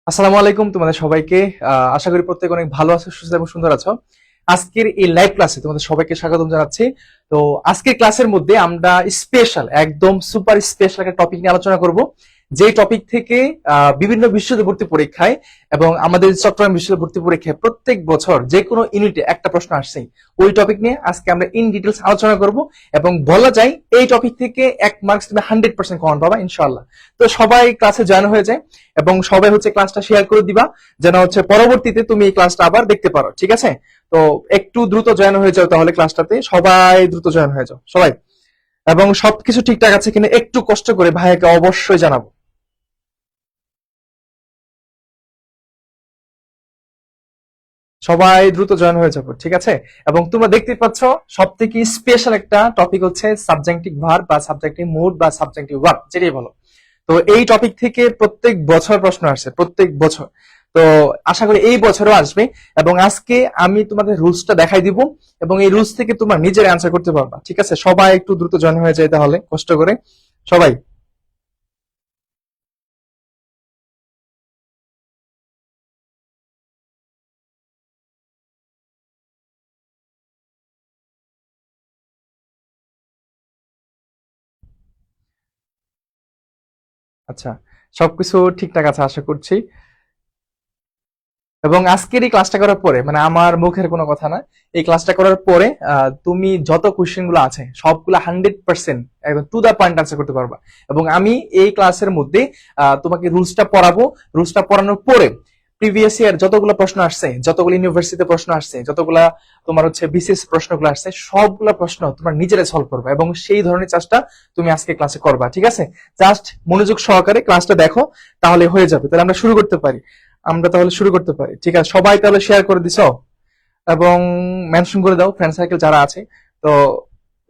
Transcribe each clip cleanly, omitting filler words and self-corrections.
আসসালামু আলাইকুম তোমাদের সবাইকে। আশা করি প্রত্যেক অনেক ভালো আছো, সুস্থ এবং সুন্দর আছো। আজকের এই লাইভ ক্লাসে তোমাদের সবাইকে স্বাগতম জানাচ্ছি। তো আজকের ক্লাসের মধ্যে আমরা স্পেশাল, একদম সুপার স্পেশাল একটা টপিক নিয়ে আলোচনা করব, যে টপিক থেকে বিভিন্ন বিশ্ববিদ্যালয় ভর্তি পরীক্ষায় এবং আমাদের চট্টগ্রাম বিশ্ববিদ্যালয় ভর্তি পরীক্ষায় প্রত্যেক বছর যে কোনো ইউনিটে একটা প্রশ্ন আসছে। ওই টপিক নিয়ে আজকে আমরা ইন ডিটেলস আলোচনা করব এবং বলা যায় এই টপিক থেকে 1 মার্কস তুমি 100% কমন পাবা ইনশাআল্লাহ। তো সবাই ক্লাসে জয়েন হয়ে যায় এবং সবাই ক্লাসটা শেয়ার করে দিবা, যেন পরবর্তীতে তুমি এই ক্লাসটা আবার দেখতে পারো। ঠিক আছে? তো একটু দ্রুত জয়েন হয়ে যাও তাহলে ক্লাসটাতে, সবাই দ্রুত জয়েন হয়ে যাও সবাই। এবং সবকিছু ঠিকঠাক আছে কিনা একটু কষ্ট করে ভাইয়াকে অবশ্যই জানাবো। সবাই দ্রুত জয়েন হয়ে যাবো, ঠিক আছে? এবং তোমরা দেখতে পাচ্ছ সব থেকে স্পেশাল একটা টপিক হচ্ছে সাবজেক্টিভ ভার্ব বা সাবজেক্টিভ মুড বা সাবজেক্টিভ ভার্ব, যেটাই বলো। তো এই টপিক থেকে প্রত্যেক বছর প্রশ্ন আসছে, প্রত্যেক বছর। তো আশা করি এই বছরও আসবে। এবং আজকে আমি তোমাদের রুলসটা দেখাই দিব এবং এই রুলস থেকে তোমরা নিজের অ্যান্সার করতে পারবা। ঠিক আছে? সবাই একটু দ্রুত জয়েন হয়ে যায় তাহলে, কষ্ট করে সবাই। আচ্ছা, সবকিছু ঠিকঠাক আছে আশা করছি। এবং আজকের এই ক্লাসটা করার পরে, মানে আমার মুখের কোনো কথা না, এই ক্লাসটা করার পরে তুমি যত কোশ্চেন গুলো আছে সবগুলো 100% একদম টু দা পয়েন্ট আনসার করতে পারবা। এবং আমি এই ক্লাসের মধ্যে তোমাকে রুলসটা পড়াবো। রুলসটা পড়ানোর পরে প্রিভিয়াস ইয়ার যতগুলো প্রশ্ন আসছে, যতগুলো ইউনিভার্সিটিতে প্রশ্ন আসছে, যতগুলা তোমার বিসিএস প্রশ্নগুলো আসছে, সবগুলো প্রশ্ন তোমার নিজেরাই সলভ করবা এবং সেই ধরনের চাষটা তুমি আজকে ক্লাসে করবা। ঠিক আছে? জাস্ট মনোযোগ সহকারে ক্লাসটা দেখো, তাহলে হয়ে যাবে। তাহলে আমরা শুরু করতে পারি। ঠিক আছে? সবাই তাহলে শেয়ার করে দিছো এবং মেনশন করে দাও ফ্রেন্ড সার্কেল যারা আছে। তো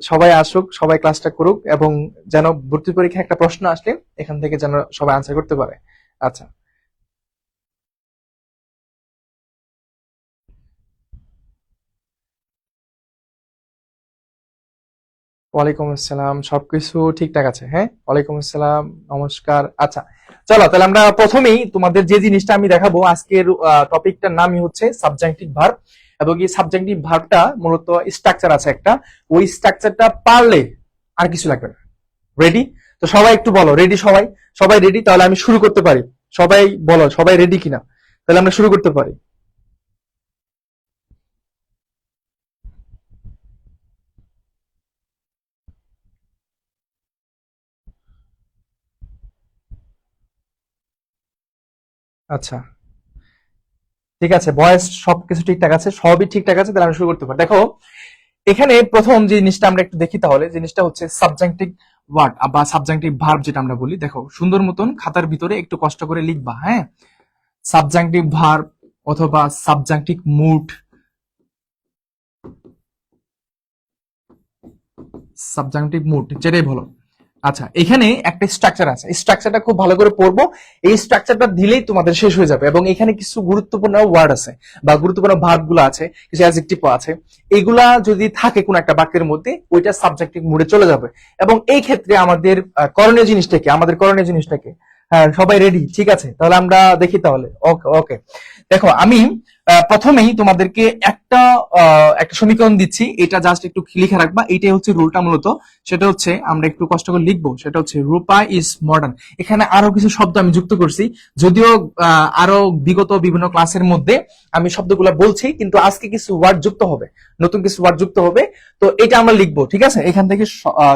সবাই আসুক, সবাই ক্লাসটা করুক এবং যেন ভর্তি পরীক্ষায় একটা প্রশ্ন আসলে এখান থেকে যেন সবাই আনসার করতে পারে। আচ্ছা, ওয়ালাইকুম আসসালাম। সবকিছু ঠিকঠাক আছে? হ্যাঁ, ওয়ালাইকুম আসসালাম, নমস্কার। আচ্ছা, চলো তাহলে আমরা প্রথমেই তোমাদের যে জিনিসটা আমি দেখাবো, আজকের টপিকটার নামই হচ্ছে সাবজেক্টিভ ভার্ব। এবং এই সাবজেক্টিভ ভার্বটা মূলত স্ট্রাকচার আছে একটা, ওই স্ট্রাকচারটা পারলে আর কিছু লাগবে না। রেডি? তো সবাই একটু বলো রেডি। সবাই সবাই রেডি? তাহলে আমি শুরু করতে পারি। সবাই বলো সবাই রেডি কিনা, তাহলে আমরা শুরু করতে পারি। আচ্ছা, ঠিক আছে, বয়স সবকিছু ঠিকঠাক আছে, সবই ঠিকঠাক আছে, তাহলে আমি শুরু করতে পারি। দেখো, এখানে প্রথম যে জিনিসটা আমরা একটু দেখি, তাহলে জিনিসটা হচ্ছে সাবজেক্টিভ ওয়ার্ড বা সাবজেক্টিভ ভার্ব যেটা আমরা বলি। দেখো, সুন্দর মতন খাতার ভিতরে একটু কষ্ট করে লিখবা। হ্যাঁ, সাবজেক্টিভ ভার্ব অথবা সাবজেক্টিভ মুড, সাবজেক্টিভ মুড যেটাই বলো। আচ্ছা, এখানে একটা স্ট্রাকচার আছে, এই স্ট্রাকচারটা খুব ভালো করে পড়বো। এই স্ট্রাকচারটা দিলেই তোমাদের শেষ হয়ে যাবে। এবং এখানে কিছু গুরুত্বপূর্ণ ওয়ার্ড আছে বা গুরুত্বপূর্ণ ভার্ব গুলো আছে, কিছু অ্যাডজেক্টিভ আছে। এগুলা যদি থাকে কোন একটা বাক্যের মধ্যে, ওইটা সাবজেক্টিভ মুডে চলে যাবে। এবং এই ক্ষেত্রে করণীয় জিনিসটাকে আমাদের করণীয় জিনিসটাকে হ্যাঁ, সবাই রেডি? ঠিক আছে, তাহলে আমরা দেখি তাহলে। ওকে ওকে, দেখো আমি প্রথমেই তোমাদেরকে একটা সমীকরণ দিচ্ছি, এটা জাস্ট একটু লিখে রাখবা। এইটাই হচ্ছে রুলটা মূলত। সেটা হচ্ছে আমরা একটু কষ্ট করে লিখবো, সেটা হচ্ছে রূপা ইজ মডার্ন। এখানে আরো কিছু শব্দ আমি যুক্ত করছি, যদিও আরো বিগত বিভিন্ন ক্লাসের মধ্যে আমি শব্দগুলো বলছি, কিন্তু আজকে কিছু ওয়ার্ড যুক্ত হবে, নতুন কিছু ওয়ার্ড যুক্ত হবে। তো এটা আমরা লিখবো। ঠিক আছে? এখান থেকে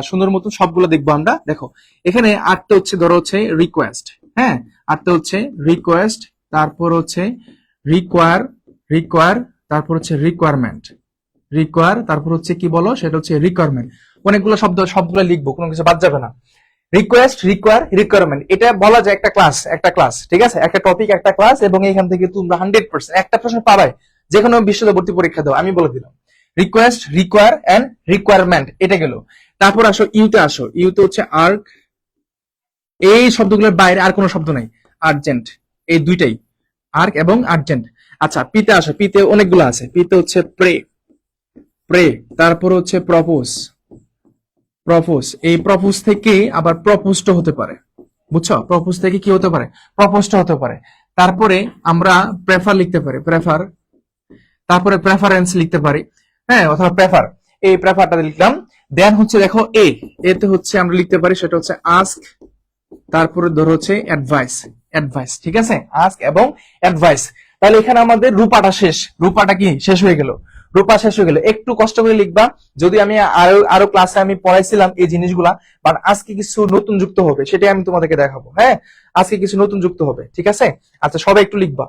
সুন্দর মতো সবগুলো দেখবো আমরা। দেখো, এখানে আটটা হচ্ছে, ধরো হচ্ছে রিকোয়েস্ট। হ্যাঁ, আটটা হচ্ছে রিকোয়েস্ট, তারপর হচ্ছে রিকোয়ার, রিকোয়ার, তারপর হচ্ছে রিকোয়ারমেন্ট, রিকোয়ার, তারপর হচ্ছে কি বলো, সেটা হচ্ছে রিকোয়ারমেন্ট। অনেকগুলো শব্দ, সবগুলো লিখবো, কোনো কিছু বাদ যাবে না। রিকোয়েস্ট, রিকোয়ার, রিকোয়ারমেন্ট, এটা বলা যায় একটা ক্লাস, একটা ক্লাস। ঠিক আছে? একটা টপিক, একটা ক্লাস। এবং এখান থেকে তোমরা 100% একটা প্রশ্ন পাবাই, যে কোনো বিশ্ববিদ্যালয় ভর্তি পরীক্ষা দাও, আমি বলে দিলাম। রিকোয়েস্ট, রিকোয়ার এন্ড রিকোয়ারমেন্ট, এটা গেল। তারপর আসো ইউতে, আসো ইউতে হচ্ছে আর্ক। এই শব্দগুলোর বাইরে আর কোনো শব্দ নাই। আর্জেন্ট, এই দুইটাই, আর্ক এবং আর্জেন্ট। আচ্ছা, পিতে আসো, পিতে অনেকগুলো আছে। পিতে হচ্ছে প্রে, প্রে, তারপর হচ্ছে প্রপোজ, প্রপোজ। এই প্রপোজ থেকে আবার প্রপোজড হতে পারে। বুঝছো? প্রপোজ থেকে কি হতে পারে? প্রপোজড হতে পারে। তারপরে আমরা প্রেফার লিখতে পারি, প্রেফার, তারপরে প্রেফারেন্স লিখতে পারি, হ্যাঁ, অথবা প্রেফার, এই প্রেফারটা লিখলাম। দেন হচ্ছে দেখো এতে হচ্ছে আমরা লিখতে পারি সেটা হচ্ছে আস্ক, তারপরে ধরো হচ্ছে অ্যাডভাইস, অ্যাডভাইস, ঠিক আছে, আস্ক এবং অ্যাডভাইস। তাহলে এখানে আমাদের রূপাটা শেষ, রূপাটা কি শেষ হয়ে গেল, রূপা শেষ হয়ে গেল। একটু কষ্ট করে লিখবা, যদি আমি আরো ক্লাসে আমি পড়াইছিলাম এই জিনিসগুলা, বাট আজকে কিছু নতুন যুক্ত হবে, সেটাই আমি তোমাদেরকে দেখাবো। হ্যাঁ, আজকে কিছু নতুন যুক্ত হবে, ঠিক আছে। আচ্ছা, সবাই একটু লিখবা,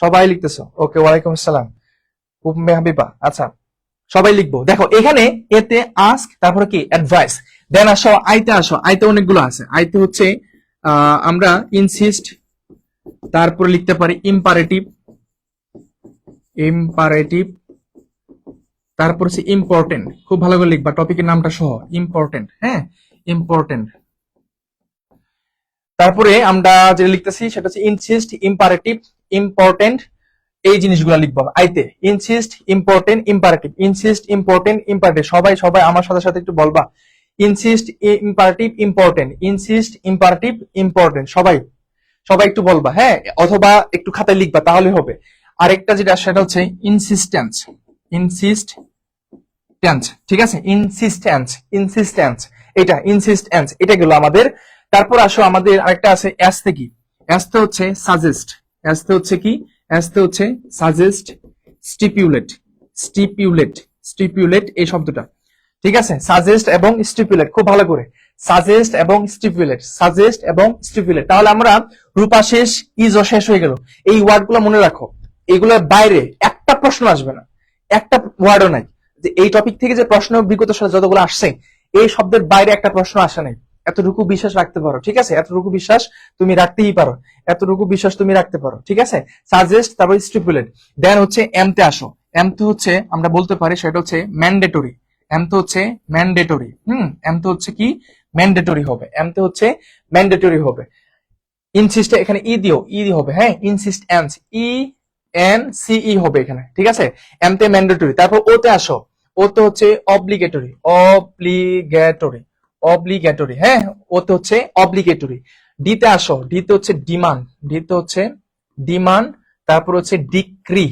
সবাই লিখতেছো? ওকে, ওয়ালাইকুম আসসালাম উম্মে হাবিবা। আচ্ছা, সবাই লিখবো। দেখো এখানে এতে আস্ক, তারপরে কি অ্যাডভাইস। দেন আসো আইতে, আসো আইতে অনেকগুলো আছে। আইতে হচ্ছে আমরা ইনসিস্ট, তারপরে লিখতে পারি ইম্পারেটিভ, ইম্পারেটিভ, তারপর হচ্ছে ইম্পর্টেন্ট। খুব ভালো করে লিখবা টপিকের নামটা সহ, ইম্পর্টেন্ট, হ্যাঁ, ইম্পর্টেন্ট। তারপরে আমরা যেটা লিখতেছি সেটা হচ্ছে ইনসিস্ট, ইম্পারেটিভ, ইম্পর্টেন্ট, এই জিনিসগুলো লিখবো আইতে। Insist, important, imperative, insist, important, imperative. সবাই সবাই আমার সাথে সাথে একটু বলবা, insist, imperative, important, insist, imperative, important. সবাই সবাই একটু বলবা, হ্যাঁ, অথবা একটু খাতায় লিখবা, তাহলে হবে। আরেকটা যেটা সেটা হচ্ছে ইনসিস্টেন্স, ইনসিস্টেন্স, ঠিক আছে, ইনসিস্টেন্স, ইনসিস্টেন্স, এটা ইনসিস্টেন্স, এটা গেল আমাদের। তারপর আসো আমাদের আরেকটা আছে অ্যাসতে, কি অ্যাসতে হচ্ছে সাজেস্ট, অ্যাসতে হচ্ছে কি, অ্যাসতে হচ্ছে সাজেস্ট, স্টিপুলেট, স্টিপুলেট, স্টিপুলেট, এই শব্দটা, ঠিক আছে, সাজেস্ট এবং স্টিপুলেট। খুব ভালো করে সাজেস্ট এবং স্টিপুলেট, সাজেস্ট এবং স্টিপুলেট। তাহলে আমরা রূপা শেষ, ইজও শেষ হয়ে গেল। এই ওয়ার্ডগুলো মনে রাখো, এগুলোর বাইরে একটা প্রশ্ন আসবে না, একটা ওয়ার্ডও নাই। যে এই টপিক থেকে যে প্রশ্ন বিগত সালে যতগুলো আসছে, এই শব্দের বাইরে একটা প্রশ্ন আসে নাই। এতটুকু বিশ্বাস রাখতে পারো, ঠিক আছে, এতটুকু বিশ্বাস তুমি রাখতেই পারো, এতটুকু বিশ্বাস তুমি রাখতে পারো, ঠিক আছে। সাজেস্ট, তারপর স্টিপুলেট। দেন হচ্ছে এমতে আসো। এমতে হচ্ছে আমরা বলতে পারি সেটা হচ্ছে ম্যান্ডেটরি, এমতে হচ্ছে ম্যান্ডেটরি, এমতে হচ্ছে কি, ম্যান্ডেটরি হবে, এমতে হচ্ছে ম্যান্ডেটরি হবে। ইনসিস্ট এখানে ই দিও, ই হবে, হ্যাঁ, ইনসিস্টেন্স, ই এন সি ই হবে এখানে, ঠিক আছে। এমতে ম্যান্ডেটরি। তারপর ওতে আসো, ওতে হচ্ছে অব্লিগেটরি, অব্লিগেটরি, অব্লিগেটরি, হ্যাঁ, ওতে হচ্ছে অব্লিগেটরি। ডিতে আসো, ডিতে হচ্ছে ডিমান্ড, ডিতে হচ্ছে ডিমান্ড, তারপর হচ্ছে ডিক্রি,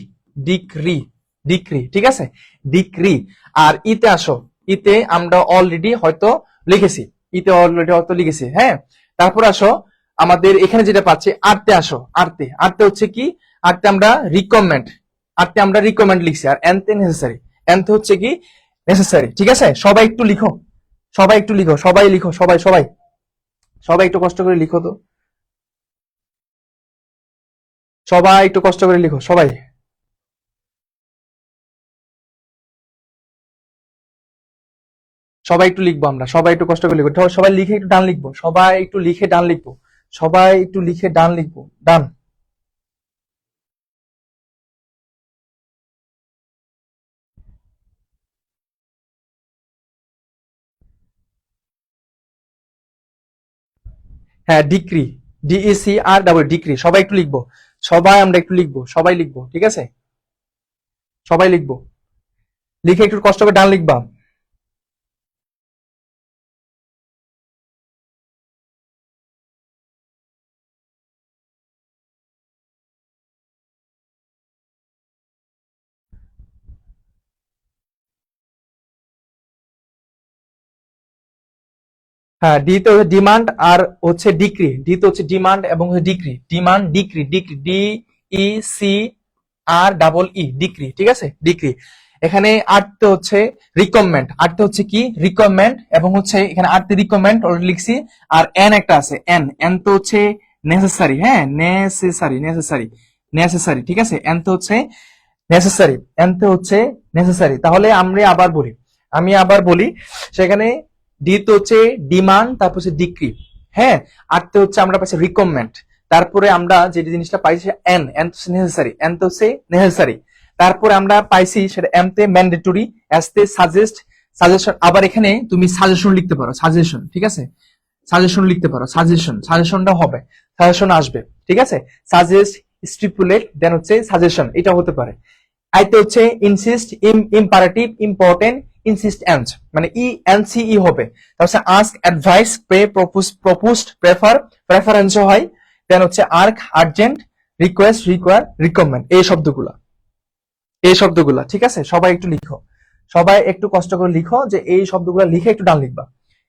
ডিক্রি, ডিক্রি, ঠিক আছে, ডিক্রি। আর ইতে আসো, ইতে আমরা অলরেডি হয়তো লিখেছি, ইতে অলরেডি হয়তো লিখেছি, হ্যাঁ। তারপর আসো আমাদের এখানে যেটা পাচ্ছি আরতে আসো, আরতে, আরতে হচ্ছে কি, আরতে আমরা রিকমেন্ড, আরতে আমরা রিকমেন্ড লিখছি। আর এনতে নেসেসারি, এনতে হচ্ছে কি নেসেসারি, ঠিক আছে। সবাই একটু লিখো, সবাই একটু লিখো, সবাই লিখো, সবাই সবাই সবাই একটু কষ্ট করে লিখো তো, সবাই একটু কষ্ট করে লিখো, সবাই সবাই একটু লিখবো, আমরা সবাই একটু কষ্ট করে লিখবো, সবাই লিখে একটু ডান লিখবো, সবাই একটু লিখে ডান লিখবো, সবাই একটু লিখে ডান লিখবো, ডান। হ্যাঁ, ডিক্রি, ডিইসি আর ডাবল ডিক্রি। সবাই একটু লিখবো, সবাই আমরা একটু লিখবো, সবাই লিখবো, ঠিক আছে, সবাই লিখবো, লিখে একটু কষ্ট করে ডান লিখবা। হ্যাঁ, ডি তে হচ্ছে ডিমান্ড আর হচ্ছে ডিক্রি, ডি তে হচ্ছে ডিমান্ড এবং হচ্ছে decree, demand, decree, decree, D E C R double E, decree, ঠিক আছে, ডিক্রি। এখানে আর্টতে হচ্ছে রিকমেন্ড, আর্টতে হচ্ছে কি রিকমেন্ড, এবং হচ্ছে এখানে আর্টতে রিকমেন্ড অলরেডি লিখছি। আর এন একটা আছে, এন, এন তো হচ্ছে নেসেসারি, হ্যাঁ, নেসেসারি, নেসেসারি, নেসেসারি, ঠিক আছে, এন তো হচ্ছে নেসেসারি, এন তো হচ্ছে নেসেসারি। তাহলে আমরা আবার বলি, আমি আবার বলি, সেখানে ডি তো হচ্ছে ডিমান্ড, তারপর হচ্ছে ডিক্রি, হ্যাঁ, আর তো হচ্ছে আমরা পাচ্ছি রিকমেন্ড। তারপরে আমরা যে জিনিসটা পাইছি এন, এন তো নেসেসারি, এন তো হচ্ছে নেসেসারি। তারপরে আমরা পাইছি সেটা এম তে ম্যান্ডেটরি, এস তে সাজেস্ট, সাজেশন। আবার এখানে তুমি সাজেশন লিখতে পারো, সাজেশন, ঠিক আছে, সাজেশন লিখতে পারো, সাজেশন, সাজেশনটা হবে, সাজেশন আসবে, ঠিক আছে। সাজেস্ট, স্টিপুলেট, দেন হচ্ছে সাজেশন, এটা হতে পারে। আইতে হচ্ছে ইনসিস্ট, ইম্পারেটিভ, ইম্পর্টেন্ট, ইনসিস্টেন্স, মানে ই এন সি ই হবে। তারপর ask, advise, pray, propose, proposed, prefer, preference হয়। দেন হচ্ছে urge, urgent, request, require, recommend, এই শব্দগুলা ঠিক আছে। সবাই একটু লিখো, সবাই একটু কষ্ট করে লিখো যে এই শব্দগুলো লিখে একটু ডান লিখবা,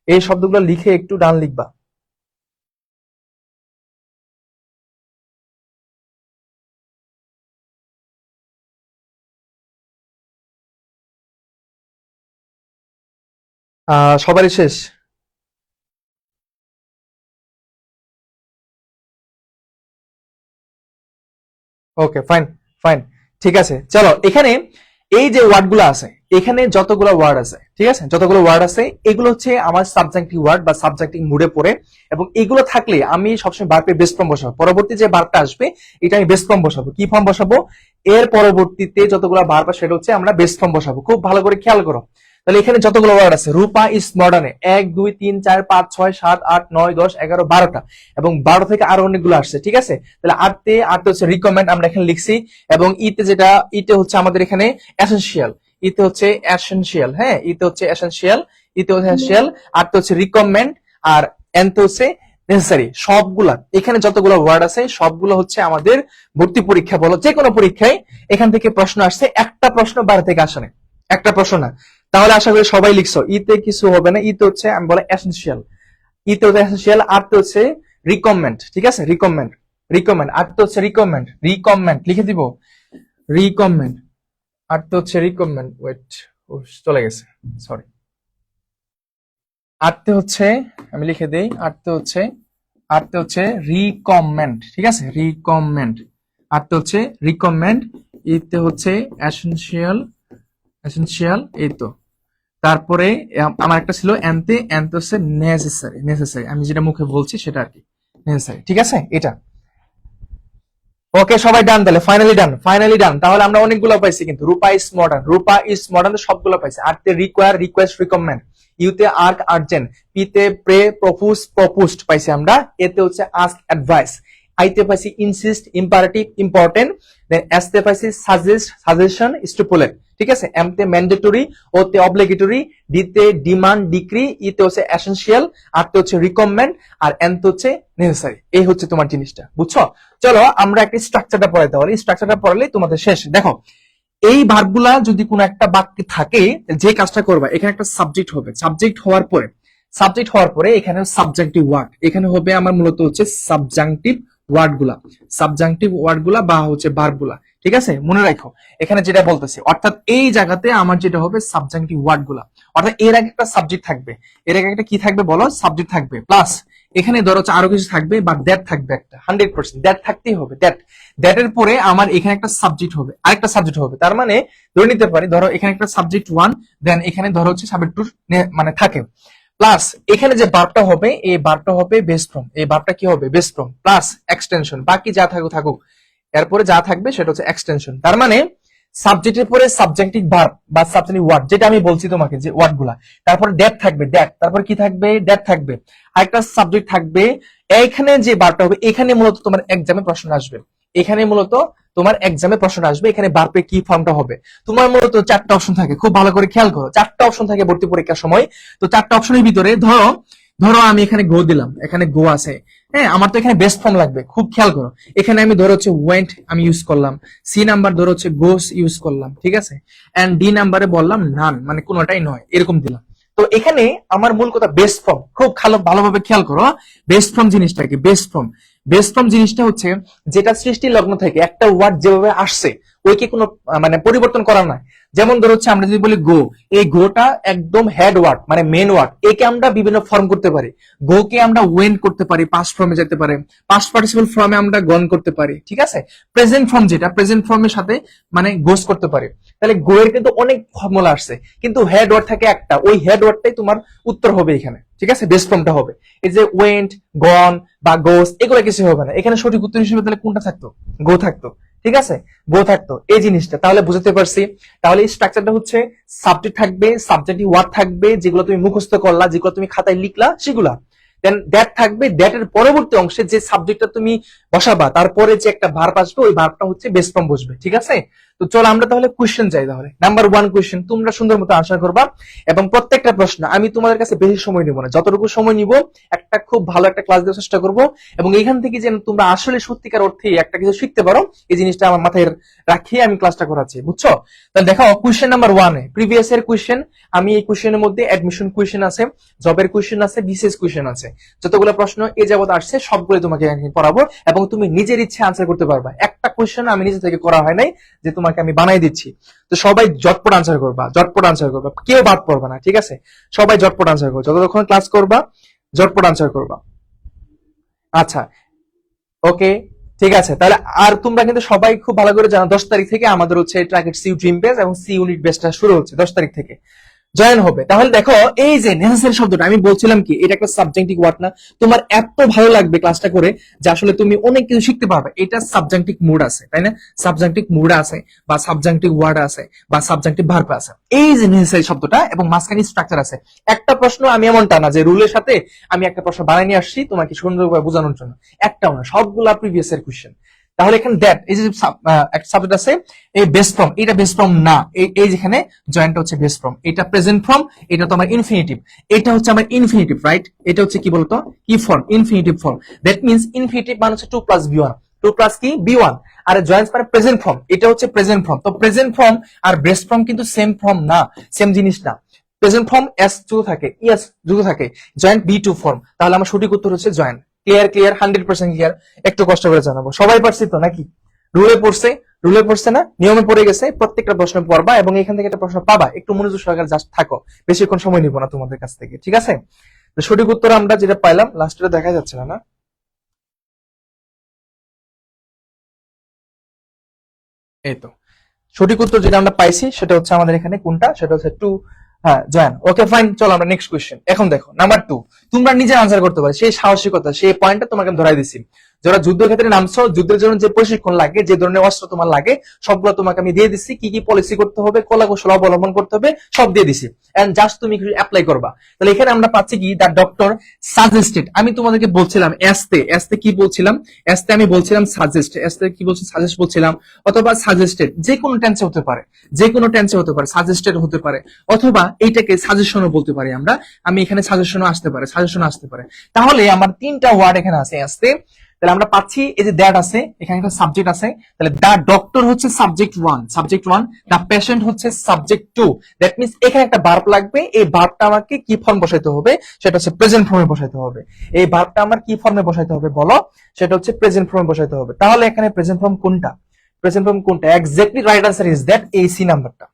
এই শব্দগুলো লিখে একটু ডান লিখবা। সবারই শেষ? ওকে, ফাইন, ফাইন, ঠিক আছে। চলো এখানে এই যে ওয়ার্ড গুলো আছে, এখানে যতগুলো ওয়ার্ড আছে, ঠিক আছে, যতগুলো ওয়ার্ড আছে এগুলো হচ্ছে আমার সাবজেক্টিভ ওয়ার্ড বা সাবজেক্টিভ মুডে পড়ে, এবং এগুলো থাকলে আমি সবসময় ভার্বের বেস ফর্ম বসাবো। পরবর্তী যে ভার্বটা আসবে এটা আমি বেস ফর্ম বসাবো। কি ফর্ম বসাবো? এর পরবর্তীতে যতগুলো ভার্ব আছে সেটা হচ্ছে আমরা বেস ফর্ম বসাবো। খুব ভালো করে খেয়াল করো। তাহলে এখানে যতগুলো ওয়ার্ড আছে, রূপা ইজ মডার্নে 1 2 3 4 5 6 7 8 9 10 11 12টা, এবং 12 থেকে আরো অনেকগুলো আসছে, ঠিক আছে। তাহলে আটতে হচ্ছে রিকমেন্ড আমরা এখানে লিখছি, এবং ইতে হচ্ছে আমাদের এখানে এসেনশিয়াল, ইতে হচ্ছে এসেনশিয়াল, হ্যাঁ, ইতে হচ্ছে এসেনশিয়াল, ইতে হচ্ছে এসেনশিয়াল, আটতে হচ্ছে রিকমেন্ড, আর এনতে হচ্ছে নেসেসারি। সবগুলা এখানে যতগুলো ওয়ার্ড আছে সবগুলো হচ্ছে আমাদের ভর্তি পরীক্ষা বলো যে কোনো পরীক্ষায় এখান থেকে প্রশ্ন আসছে। একটা প্রশ্ন বাইরে থেকে আসে না, একটা প্রশ্ন না। তাহলে আশা করি সবাই লিখছো। ইতে কিছু হবে না, ইতে হচ্ছে আমি বলে এসেনশিয়াল, ইতে হচ্ছে এসেনশিয়াল, আরতে হচ্ছে রিকমেন্ড, ঠিক আছে, রিকমেন্ড, রিকমেন্ড, আরতে হচ্ছে রিকমেন্ড, রিকমেন্ড লিখে দিব, রিকমেন্ড, আরতে হচ্ছে রিকমেন্ড, ওয়েট, চলে গেছে, সরি। আরতে হচ্ছে আমি লিখে দেই, আরতে হচ্ছে রিকমেন্ড, ঠিক আছে, রিকমেন্ড, আরতে হচ্ছে রিকমেন্ড, ইতে হচ্ছে এসেনশিয়াল, এসেনশিয়াল, এই তো। তারপরে আমার একটা ছিল এনতে, এনতে হচ্ছে নেসেসারি, নেসেসারি, আমি যেটা মুখে বলছি সেটা আর কি, নেসেসারি, ঠিক আছে এটা। ওকে, সবাই ডান, তাহলে ফাইনালি ডান, ফাইনালি ডান। তাহলে আমরা অনেকগুলো পাইছি, কিন্তু Rupa is modern, Rupa is modern সবগুলো পাইছি। আরতে রিকোয়ার, রিকোয়েস্ট, রিকমেন্ড, ইউতে আর্ক, আর্জেন্ট, পিতে প্রে, প্রপোজ, প্রপোজড পাইছি আমরা, এতে হচ্ছে আস্ক, অ্যাডভাইস, আইতে পাইছি ইনসিস্ট, ইম্পারেটিভ, ইম্পর্টেন্ট, দেন এসতে পাইছি সাজেস্ট, সাজেশন, স্টিপুলেট, ঠিক আছে, এমতে ম্যান্ডেটরি, ওতে অবলিগেটরি, ডিতে ডিমান্ড, ডিক্রি, ইতে হচ্ছে এসেনশিয়াল, আরতে হচ্ছে রিকমেন্ড, আর এনতে হচ্ছে নেসেসারি। এই হচ্ছে তোমার জিনিসটা, বুঝছো? চলো আমরা একটা স্ট্রাকচারটা পড়াইতে পারি, স্ট্রাকচারটা পড়ালে তোমাদের শেষ। দেখো এই ভার্বগুলা যদি কোনো একটা বাক্যে থাকে, যে কাজটা করবা, এখানে একটা সাবজেক্ট হবে, সাবজেক্ট হওয়ার পরে, সাবজেক্ট হওয়ার পরে এখানে সাবজেক্টিভ ওয়ার্ড, এখানে হবে আমার মূলত হচ্ছে সাবজাংটিভ ওয়ার্ড গুলা, সাবজাংটিভ ওয়ার্ড গুলা বা হচ্ছে ভার্ব গুলা, ঠিক আছে, মনে রাখো এখানে যেটা বলতেছি। অর্থাৎ এই জায়গাতে আমার যেটা হবে সাবজাংটিভ ওয়ার্ড গুলা, অর্থাৎ এর আগে একটা সাবজেক্ট থাকবে, এর আগে একটা কি থাকবে বলো, সাবজেক্ট থাকবে, প্লাস এখানে ধরো হচ্ছে আরো কিছু থাকবে, বা দ্যাট থাকবে একটা, 100% দ্যাট থাকতেই হবে, দ্যাট, দ্যাটের পরে আমার এখানে একটা সাবজেক্ট হবে, আরেকটা সাবজেক্ট হবে। তার মানে ধরে নিতে পারি, ধরো এখানে একটা সাবজেক্ট 1, দেন এখানে ধরো হচ্ছে সাবজেক্ট 2 মানে থাকে, প্লাস এখানে যে ভার্বটা হবে এই ভার্বটা হবে বেস ফর্ম, এই ভার্বটা কি হবে, বেস ফর্ম, প্লাস এক্সটেনশন, বাকি যা থাকুক থাকুক, এরপরে যা থাকবে সেটা হচ্ছে এক্সটেনশন। তার মানে সাবজেক্টের পরে সাবজেক্টিভ ভার্ব বা সাবজেক্টিভ ওয়ার্ড, যেটা আমি বলছি তোমাকে যে ওয়ার্ড গুলা, তারপরে দ্যাট থাকবে, দ্যাট, তারপর কি থাকবে, দ্যাট থাকবে, আরেকটা সাবজেক্ট থাকবে। এখানে যে ভার্বটা হবে এখানে মূলত তোমার এক্সামে প্রশ্ন আসবে, এখানে মূলত তোমার এক্সামে প্রশ্ন আসবে, এখানে ভার্বের কি ফর্মটা হবে। তোমার মূলত 4টা অপশন থাকে, খুব ভালো করে খেয়াল করো, 4টা অপশন থাকে ভর্তি পরীক্ষার সময়। তো 4টা অপশনের ভিতরে ধরো, ধরো আমি এখানে গো দিলাম, এখানে গো আছে, হ্যাঁ, আমার তো এখানে বেস্ট ফর্ম লাগবে, খুব খেয়াল করো। এখানে আমি ধরো হচ্ছে ওয়েন্ট আমি ইউজ করলাম, সি নাম্বার ধরো হচ্ছে গোস ইউজ করলাম, ঠিক আছে, এন্ড ডি নাম্বারে বললাম নান, মানে কোনোটাই নয়, এরকম দিলাম। তো এখানে আমার মূল কথা বেস্ট ফর্ম, খুব ভালোভাবে খেয়াল করো। বেস্ট ফর্ম জিনিসটা কি, বেস্ট ফর্ম, বেস্ট ফর্ম জিনিসটা হচ্ছে যেটা সৃষ্টি লগ্ন থেকে একটা ওয়ার্ড যেভাবে আসছে ওইকে কোনো মানে পরিবর্তন করা নাই। যেমন ধরো হচ্ছে আমরা যদি বলি গো, এই গোটা একদম হেড ওয়ার্ড মানে মেন ওয়ার্ড, একে আমরা বিভিন্ন ফর্ম করতে পারি। গো কে আমরা ওয়েন করতে পারি, পাস্ট ফর্মে যেতে পারে, পাস্ট পার্টিসিপল ফর্মে আমরা গন করতে পারি, ঠিক আছে। প্রেজেন্ট ফর্ম যেটা প্রেজেন্ট ফর্মের সাথে মানে গোস করতে পারি। তাহলে গো এর কিন্তু অনেক ফর্মুলা আসছে, কিন্তু হেড ওয়ার্ড থাকে একটা, ওই হেড ওয়ার্ডটাই তোমার উত্তর হবে এখানে, ঠিক আছে, বেস্ট ফর্মটা হবে। এই যে ওয়েন্ট, গন বা গোস এগুলো কিছু হবে না, এখানে সঠিক উত্তর হিসেবে তাহলে কোনটা থাকতো, গো থাকতো, ঠিক আছে, গো থাকতো, এই জিনিসটা তাহলে বুঝতে পারছি। তাহলে এই স্ট্রাকচারটা হচ্ছে সাবজেক্ট থাকবে, সাবজেক্টিভ ওয়ার্ড থাকবে, যেগুলো তুমি মুখস্থ করলা, যেগুলো তুমি খাতায় লিখলা সেগুলা, দেন দ্যাট থাকবে, দ্যাটের পরবর্তী অংশে যে সাবজেক্টটা তুমি বসাবা তারপরে যে একটা ভার্ব আসবে ওই ভার্বটা হচ্ছে বেস ফর্ম বসবে, ঠিক আছে। তো তো চলো আমরা তাহলে কোশ্চেন যাই। তাহলে নাম্বার 1 কোশ্চেন, তোমরা সুন্দর মতো আনসার করবা এবং প্রত্যেকটা প্রশ্ন আমি তোমাদের কাছে বেশি সময় নিব না, যতটুকু সময় নিব একটা খুব ভালো একটা ক্লাস দেওয়ার চেষ্টা করব এবং এখান থেকে যেন তোমরা আসলে সত্যিকার অর্থে একটা কিছু শিখতে পারো, এই জিনিসটা আমার মাথায় রাখিয়ে আমি ক্লাসটা করাচ্ছি, বুঝছো? তাহলে দেখো কোশ্চেন নাম্বার 1 এ প্রিভিয়াস এর কোশ্চেন, আমি এই কোশ্চেনের মধ্যে অ্যাডমিশন কোশ্চেন আছে, জবের কোশ্চেন আছে, বিসিএস কোশ্চেন আছে, যতগুলো প্রশ্ন এ যাবত আসছে সবগুলো তোমাকে পড়াবো এবং তুমি নিজের ইচ্ছে আনসার করতে পারবা। একটা কোশ্চেন আমি নিজে থেকে করা হয় নাই যে তোমাকে আমি বানাই দিচ্ছি। তো সবাই ঝটপট আনসার করবা, ঝটপট আনসার করবা, কেউ বাদ পড়বা না, ঠিক আছে? সবাই ঝটপট আনসার করবা, যতক্ষণ ক্লাস করবা ঝটপট আনসার করবা। আচ্ছা, ওকে, ঠিক আছে। তাহলে আর তোমরা কিন্তু সবাই খুব ভালো করে জানো 10 তারিখ থেকে আমাদের হচ্ছে ট্র্যাকেট সি ড্রিম বেস এবং সি ইউনিট বেসটা শুরু হচ্ছে 10 তারিখ থেকে জয়েন হবে। তাহলে দেখো এই যে নেসেসারি শব্দটা আমি বলছিলাম কি, এটা একটা সাবজেক্টিভ ওয়ার্ড না? তোমার এত ভালো লাগবে ক্লাসটা করে যে আসলে তুমি অনেক কিছু শিখতে পারবে। এটা সাবজেক্টিভ মুড আছে, তাই না? সাবজেক্টিভ মুড আছে বা সাবজেক্টিভ ওয়ার্ড আছে বা সাবজেক্টিভ ভার্ব আছে, এই যে নেসেসারি শব্দটা এবং মাঝখানে স্ট্রাকচার আছে। একটা প্রশ্ন আমি এমনটা না যে রুলের সাথে আমি একটা প্রশ্ন বানিয়ে নিয়ে আসছি তোমাকে সুন্দরভাবে বোঝানোর জন্য, একটাও না, সবগুলা প্রিভিয়াস এর কোশ্চেন। তাহলে এখানে দ্যাট এই যে একটা সাবজেক্ট আছে, এই বেস ফর্ম, এটা বেস ফর্ম না, এই যেখানে জয়েন্টটা হচ্ছে বেস ফর্ম, এটা প্রেজেন্ট ফর্ম, এটা তো আমার ইনফিনিটিভ, এটা হচ্ছে আমার ইনফিনিটিভ, রাইট? এটা হচ্ছে কি বলতো, কি form? Infinitive form. That means infinitive মানে হচ্ছে 2 + b1, 2 প্লাস কি b1, আর জয়েন্টস মানে প্রেজেন্ট ফর্ম, এটা হচ্ছে প্রেজেন্ট ফর্ম। তো প্রেজেন্ট ফর্ম আর বেস ফর্ম কিন্তু সেম ফর্ম না, সেম জিনিস না। প্রেজেন্ট ফর্ম এস যুক্ত থাকে, ইএস যুক্ত থাকে, জয়েন্ট বি2 ফর্ম। তাহলে আমার সঠিক উত্তর হচ্ছে জয়েন্ট। ক্লিয়ার? Clear, 100% clear. একটু কষ্ট করে জানাবো, সবাই পারছি তো নাকি? রুলে পড়ছে, রুলে পড়ছে না, নিয়মে পড়ে গেছে, প্রত্যেকটা প্রশ্ন পড়বা এবং এখান থেকে একটা প্রশ্ন পাবা। একটু মনোযোগ সহকারে জাস্ট থাকো, বেশিক্ষণ সময় নিব না তোমাদের কাছ থেকে, ঠিক আছে? তো সঠিক উত্তর আমরা যেটা পাইলাম, লাস্টে দেখা যাচ্ছে না, না? এই তো সঠিক উত্তর যেটা আমরা পাইছি সেটা হচ্ছে আমাদের এখানে কোনটা, সেটা হচ্ছে 2। হ্যাঁ, জয়ান। ওকে ফাইন, চলো আমরা নেক্সট কোয়েশ্চেন। এখন দেখো নাম্বার 2, তোমরা নিজে আনসার করতে পারো, সেই সাহসিকতা, সেই পয়েন্টটা তোমাকে আমি ধরাই দিছি। যারা যুদ্ধক্ষেত্রে নামছো, যুদ্ধের জন্য যে প্রশিক্ষণ লাগে, যে ধরনের অস্ত্র তোমার লাগে, সবগুলো তোমাকে আমি দিয়ে দিচ্ছি। কি কি পলিসি করতে হবে, কলা কৌশল অবলম্বন করতে হবে, সব দিয়ে দিছি। এন্ড জাস্ট তুমি অ্যাপ্লাই করবা। তাহলে এখানে আমরা পাচ্ছি কি, দ্য ডক্টর সাজেস্টেড। আমি তোমাদেরকে বলছিলাম এসতে, এসতে কি বলছিলাম, এসতে আমি বলছিলাম সাজেস্ট, এসতে কি বলছি, সাজেস্ট বলছিলাম, অথবা সাজেস্টেড, যে কোনো টেন্সে হতে পারে, যে কোনো টেন্সে হতে পারে, সাজেস্টেড হতে পারে, অথবা এইটাকে সাজেশনও বলতে পারি আমরা। আমি এখানে সাজেশনও আসতে পারে, সাজেশন আসতে পারে। তাহলে আমার 3টা ওয়ার্ড এখানে আছে আসতে। তাহলে আমরা পাচ্ছি এই যে দ্যাট আছে, এখানে একটা সাবজেক্ট আছে। তাহলে দা ডক্টর হচ্ছে সাবজেক্ট 1, সাবজেক্ট 1, দা পেশেন্ট হচ্ছে সাবজেক্ট 2। দ্যাট মিন্স এখানে একটা ভার্ব লাগবে। এই ভার্বটা আমাকে কি ফর্ম বসাইতে হবে, সেটা হচ্ছে প্রেজেন্ট ফর্মে বসাইতে হবে। এই ভার্বটা আমার কি ফর্মে বসাইতে হবে বলো, সেটা হচ্ছে প্রেজেন্ট ফর্মে বসাইতে হবে। তাহলে এখানে প্রেজেন্ট ফর্ম কোনটা, প্রেজেন্ট ফর্ম কোনটা? Exactly right answer is that, এই সি নাম্বারটা।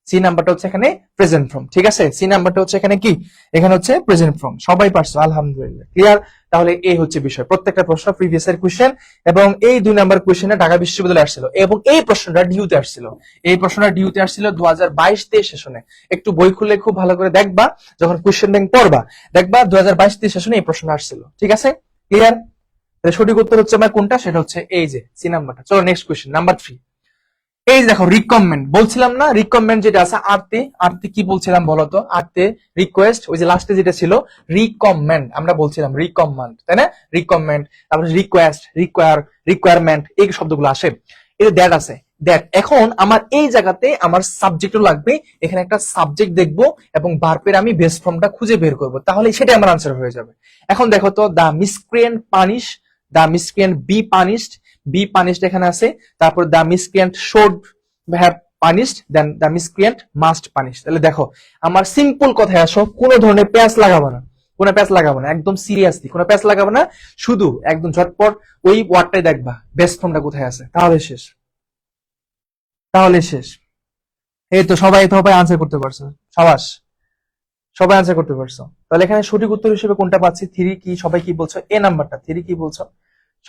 সি নাম্বারটা হচ্ছে এখানে প্রেজেন্ট ফর্ম, ঠিক আছে? সি নাম্বারটা হচ্ছে এখানে কি, এখানে হচ্ছে প্রেজেন্ট ফর্ম। সবাই পারছো, আলহামদুলিল্লাহ, ক্লিয়ার। তাহলে এই হচ্ছে বিষয়, প্রত্যেকটা প্রশ্ন প্রিভিয়াস এর কোশ্চেন এবং এই 2 নাম্বার কোশ্চেনে ঢাকা বিশ্ববিদ্যালয়ে আসছিল এবং এই প্রশ্নটা ডিউতে আসছিল, এই প্রশ্নটা ডিউতে আসছিল 2022-23 সেশনে। একটু বই খুলে খুব ভালো করে দেখবা, যখন কোশ্চেন ব্যাংক পড়বা দেখবা 2022-23 সেশনে এই প্রশ্ন আসছিল, ঠিক আছে? ক্লিয়ার? তাহলে সঠিক উত্তর হচ্ছে আমার কোনটা, সেটা হচ্ছে এই যে সি নাম্বারটা। চলো নেক্সট কোশ্চেন, নাম্বার 3। এই দেখো রিকমেন্ড, বলছিলাম না রিকমেন্ড যেটা আছে আরতে, আরতে কি বলছিলাম বলতো, আরতে রিকোয়েস্ট, ওই যে লাস্টে যেটা ছিল রিকমেন্ড, আমরা বলছিলাম রিকমেন্ড, তাই না? রিকমেন্ড, তারপরে রিকোয়েস্ট, রিকোয়ার, রিকোয়ারমেন্ট, এই শব্দগুলো আসে। এই দ্যাট আছে, দ্যাট। এখন আমার এই জায়গাতে আমার সাবজেক্টও লাগবে, এখানে একটা সাবজেক্ট দেখবো এবং ভার্বের আমি বেস ফর্মটা খুঁজে বের করব, তাহলে সেটাই আমার আনসার হয়ে যাবে। এখন দেখো তো, the miscreant punish, the miscreant be punished, be punished এখানে আছে। তারপর the miscreant should have punished, then the miscreant must punish. তাহলে দেখো আমার সিম্পল কথায় আসো, কোনো ধরনের প্যাচ লাগাবো না, কোনো প্যাচ লাগাবো না, একদম সিরিয়াসলি কোনো প্যাচ লাগাবো না, শুধু একদম ঝটপট ওই ওয়ার্ডটাই দেখবা বেস্ট ফর্মটা কোথায় আছে, তাহলে শেষ, তাহলে শেষ। এই তো সবাই তো সবাই আনসার করতে পারছো, সাবাস, সবাই আনসার করতে পারছো। তাহলে এখানে সঠিক উত্তর হিসেবে কোনটা পাচ্ছি, 3 কি, সবাই কি বলছো, এ নাম্বারটা, 3 কি বলছো,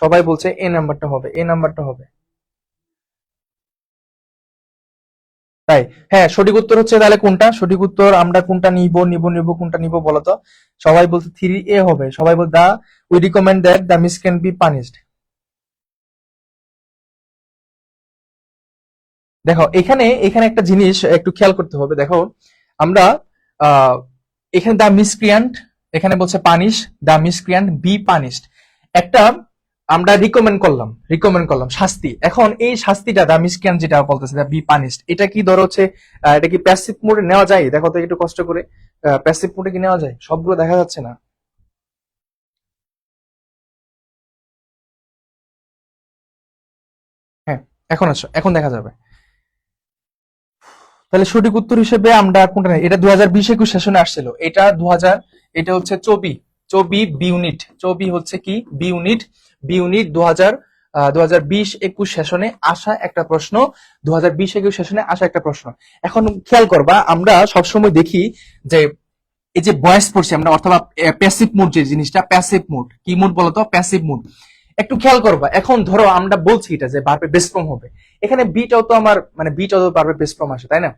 সবাই বলছে এ নাম্বারটা হবে, এ নাম্বারটা হবে, তাই? হ্যাঁ, সঠিক উত্তর হচ্ছে তাহলে কোনটা, সঠিক উত্তর আমরা কোনটা নিব, কোনটা নিব বলতো? সবাই বলছে 3A হবে, সবাই বল the we recommend that the miss can be punished. দেখো এখানে, এখানে একটা জিনিস একটু খেয়াল করতে হবে। দেখো আমরা আহ এখানে দা মিসক্রিয়ান্ট, এখানে বলছে পানিশ, দা মিসক্রিয়ান্ট বি পানিশড। একটা আমরা রিকমেন্ড করলাম শাস্তি। এখন এই শাস্তিটা দা মিসক্যান যেটা বলতেছে বি পানিশড, এটা কি ধরো হচ্ছে এটা কি প্যাসিভ মোডে নেওয়া যায়? দেখো তো একটু কষ্ট করে, প্যাসিভ মোডে কি নেওয়া যায়? সবগুলো দেখা যাচ্ছে না। হ্যাঁ, এখন আসো, এখন দেখা যাবে। তাহলে সঠিক উত্তর হিসেবে আমরা কোনটা নেই? এটা 2020-21 সেশনে আসছিল, এটা 2000, এটা হচ্ছে চবি, চবি বি ইউনিট, চবি হচ্ছে কি বি ইউনিট, বি ইউনিট 2020-21 সেশনে আসা একটা প্রশ্ন, 2020-21 সেশনে আসা একটা প্রশ্ন। এখন খেয়াল করবা, আমরা সবসময় দেখি যে এই যে ভয়েস পড়ছি আমরা, অথবা প্যাসিভ মুড, যে জিনিসটা প্যাসিভ মুড, কি মুড বলতো? Passive mood. একটু খেয়াল করবা, এখন ধরো আমরা বলছি এটা যে ভার্বের বেস ফর্ম হবে, এখানে বিটাও তো আমার মানে বিটাও তো ভার্বের বেস ফর্ম আসে, তাই না?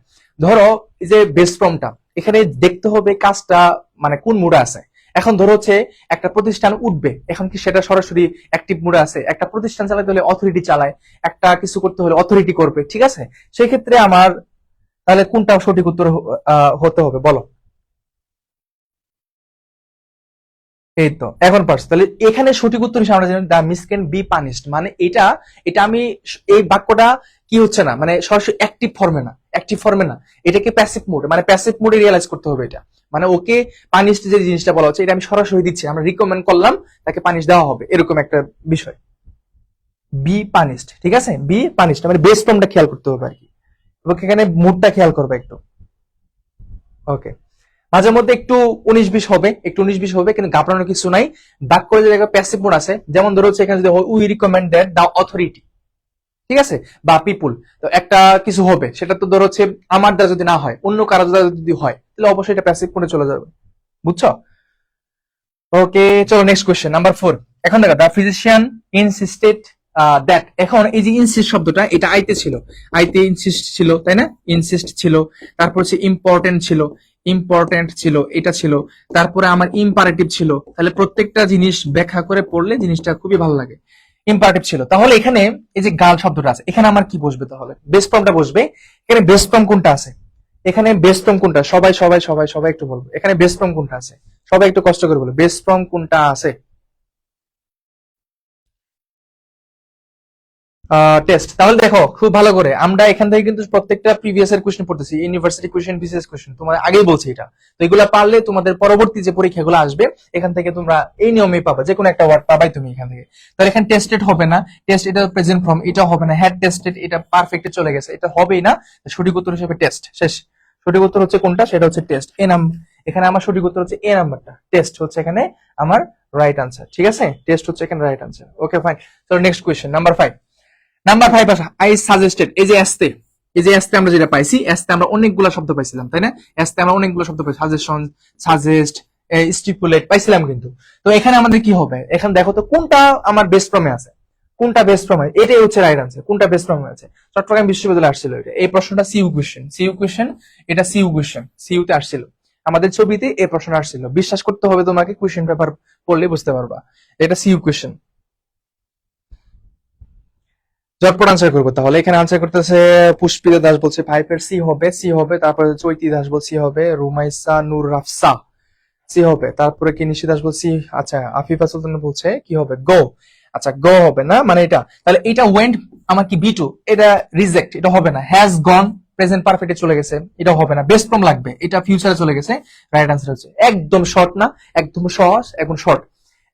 ধরো এই যে বেস ফর্মটা, এখানে দেখতে হবে কাজটা মানে কোন মুডে আছে। এখন ধরো হচ্ছে একটা প্রতিষ্ঠান উঠবে, এখন কি সেটা সরাসরি অ্যাক্টিভ মুডে আছে? একটা প্রতিষ্ঠান চালাতে হলে অথরিটি চালায়, একটা কিছু করতে হলে অথরিটি করবে, ঠিক আছে? সেই ক্ষেত্রে আমার তাহলে কোনটা সঠিক উত্তর হতে হবে বলো? এই তো এখন পারছো। তাহলে এখানে সঠিক উত্তর হিসেবে আমরা জানি দা মিস ক্যান বি পানিশড, মানে এটা, এটা আমি এই বাক্যটা কি হচ্ছে না, মানে সরাসরি অ্যাক্টিভ ফর্মে না, এটাকে প্যাসিভ মোড, মানে প্যাসিভ মোডে রিয়েলাইজ করতে হবে এটা। মানে ওকে পানিশড যে জিনিসটা বলা হচ্ছে, এটা আমি সরাসরি দিচ্ছি, আমরা রিকমেন্ড করলাম তাকে পানিশ দেওয়া হবে, এরকম একটা বিষয়। বি পানিশড, ঠিক আছে, বি পানিশড মানে বেস ফর্মটা খেয়াল করতে হবে আর কি, এবং এখানে মুডটা খেয়াল করবে একটু। ওকে, মাঝে মধ্যে একটু 19-20 হবে, একটু 19-20 হবে, কিন্তু ঘাবড়ানোর কিছু নাই। বাক্য যে জায়গায় প্যাসিভ মোড আছে, যেমন ধরো হচ্ছে এখানে যদি উই রিকমেন্ডেড দা অথরিটি, ঠিক আছে, বা পিপুল, তো একটা কিছু হবে, সেটা তো ধরো হচ্ছে আমার দ্বারা যদি না হয়, অন্য কারো দ্বারা যদি হয়, তাহলে অবশ্যই এটা প্যাসিভ মোডে চলে যাবে, বুঝছো? ওকে, চলো নেক্সট কোয়েশ্চেন নাম্বার 4। এখন দেখো, দা ফিজিশিয়ান ইনসিস্টেড দ্যাট, এখন এই যে ইনসিস্ট শব্দটা, এটা আইতে ছিল, আইতে ইনসিস্ট ছিল, তাই না? ইনসিস্ট ছিল, তারপর হচ্ছে ইম্পর্টেন্ট ছিল, এটা ছিল, তারপরে আমার ইম্পারেটিভ ছিল। তাহলে প্রত্যেকটা জিনিস ব্যাখ্যা করে পড়লে জিনিসটা খুবই ভালো লাগে। ইম্পারেটিভ ছিল, তাহলে এখানে এই যে গাল শব্দটা আছে, এখানে আমার কি বসবে? তাহলে বেস ফর্মটা বসবে। এখানে বেস ফর্ম কোনটা আছে? এখানে বেস ফর্ম কোনটা? সবাই সবাই সবাই সবাই একটু বলবো, এখানে বেস ফর্ম কোনটা আছে? সবাই একটু কষ্ট করে বলো, বেস ফর্ম কোনটা আছে? টেস্ট। তাহলে দেখো খুব ভালো করে, আমরা এখান থেকে কিন্তু প্রত্যেকটা প্রিভিয়াস এর কোশ্চেন পড়তেছি, ইউনিভার্সিটি কোশ্চেন, বিসিএস কোশ্চেন, তোমার আগেই বলছি এটা। তো এগুলা পারলে তোমাদের পরবর্তী যে পরীক্ষাগুলো আসবে, এখান থেকে তোমরা এই নিয়মেই পাবা, যে কোনো একটা ওয়ার্ড পাবাই তুমি এখান থেকে। তাহলে এখানে টেস্টেড হবে না, টেস্ট এটা প্রেজেন্ট ফর্ম, এটা হবে না, হ্যাড টেস্টেড এটা পারফেক্টে চলে গেছে, এটা হবেই না। সঠিক উত্তর হিসেবে টেস্ট, শেষ। সঠিক উত্তর হচ্ছে কোনটা? সেটা হচ্ছে টেস্ট, এ নাম। এখানে আমার সঠিক উত্তর হচ্ছে এ নাম্বারটা, টেস্ট হচ্ছে এখানে আমার রাইট আনসার, ঠিক আছে? টেস্ট হচ্ছে এখানে রাইট আনসার। Okay fine. চলো নেক্সট কোয়েশ্চেন নাম্বার 5। নাম্বার 5 আসা, আই সাজেস্টেড, এই যে এস্তে, এই যে এস্তে আমরা যেটা পাইছি, এস্তে আমরা অনেকগুলো শব্দ পাইছিলাম, তাই না? এস্তে আমরা অনেকগুলো শব্দ পাই, সাজেশন, সাজেস্ট, স্টিপুলেট পাইছিলাম কিন্তু। তো এখানে আমাদের কি হবে? এখানে দেখো তো কোনটা আমার বেস্ট ফর্মে আছে, কোনটা বেস্ট ফর্মে, এটাই হচ্ছে রাইট আনসার। কোনটা বেস্ট ফর্মে আছে? চট্টগ্রাম বিশ্ববিদ্যালয়ে আসছিল এটা, এই প্রশ্নটা সিইউ কোয়েশ্চেন, এটা সিইউতে আসছিল, আমাদের ছবিতে এই প্রশ্ন আসছিল। বিশ্বাস করতে হবে তোমাকে, কোয়েশ্চেন পেপার পড়লে বুঝতে পারবা, এটা সিইউ কোয়েশ্চেন। ঝটপট আনসার করবো তাহলে। এখানে আনসার করতেছে পুষ্পিতা দাস, বলছে ফাইভের সি হবে, তারপরে চৈতি দাস বলছি হবে, রুমাইসা নূর রাফসা সি হবে, তারপরে কি নিশি দাস বলছি, আচ্ছা আফিফা সুলতান বলছে কি হবে, গো। আচ্ছা গো হবে না, মানে এটা, তাহলে এটা ওয়েন্ট আমার কি বি টু, এটা রিজেক্ট, এটা হবে না। হ্যাজ গন প্রেজেন্ট পারফেক্টে চলে গেছে, এটা হবে না। বেস্ট ফর্ম লাগবে, এটা ফিউচারে চলে গেছে। রাইট আনসার হচ্ছে একদম শর্ট, না একদম সহজ, এখন শর্ট,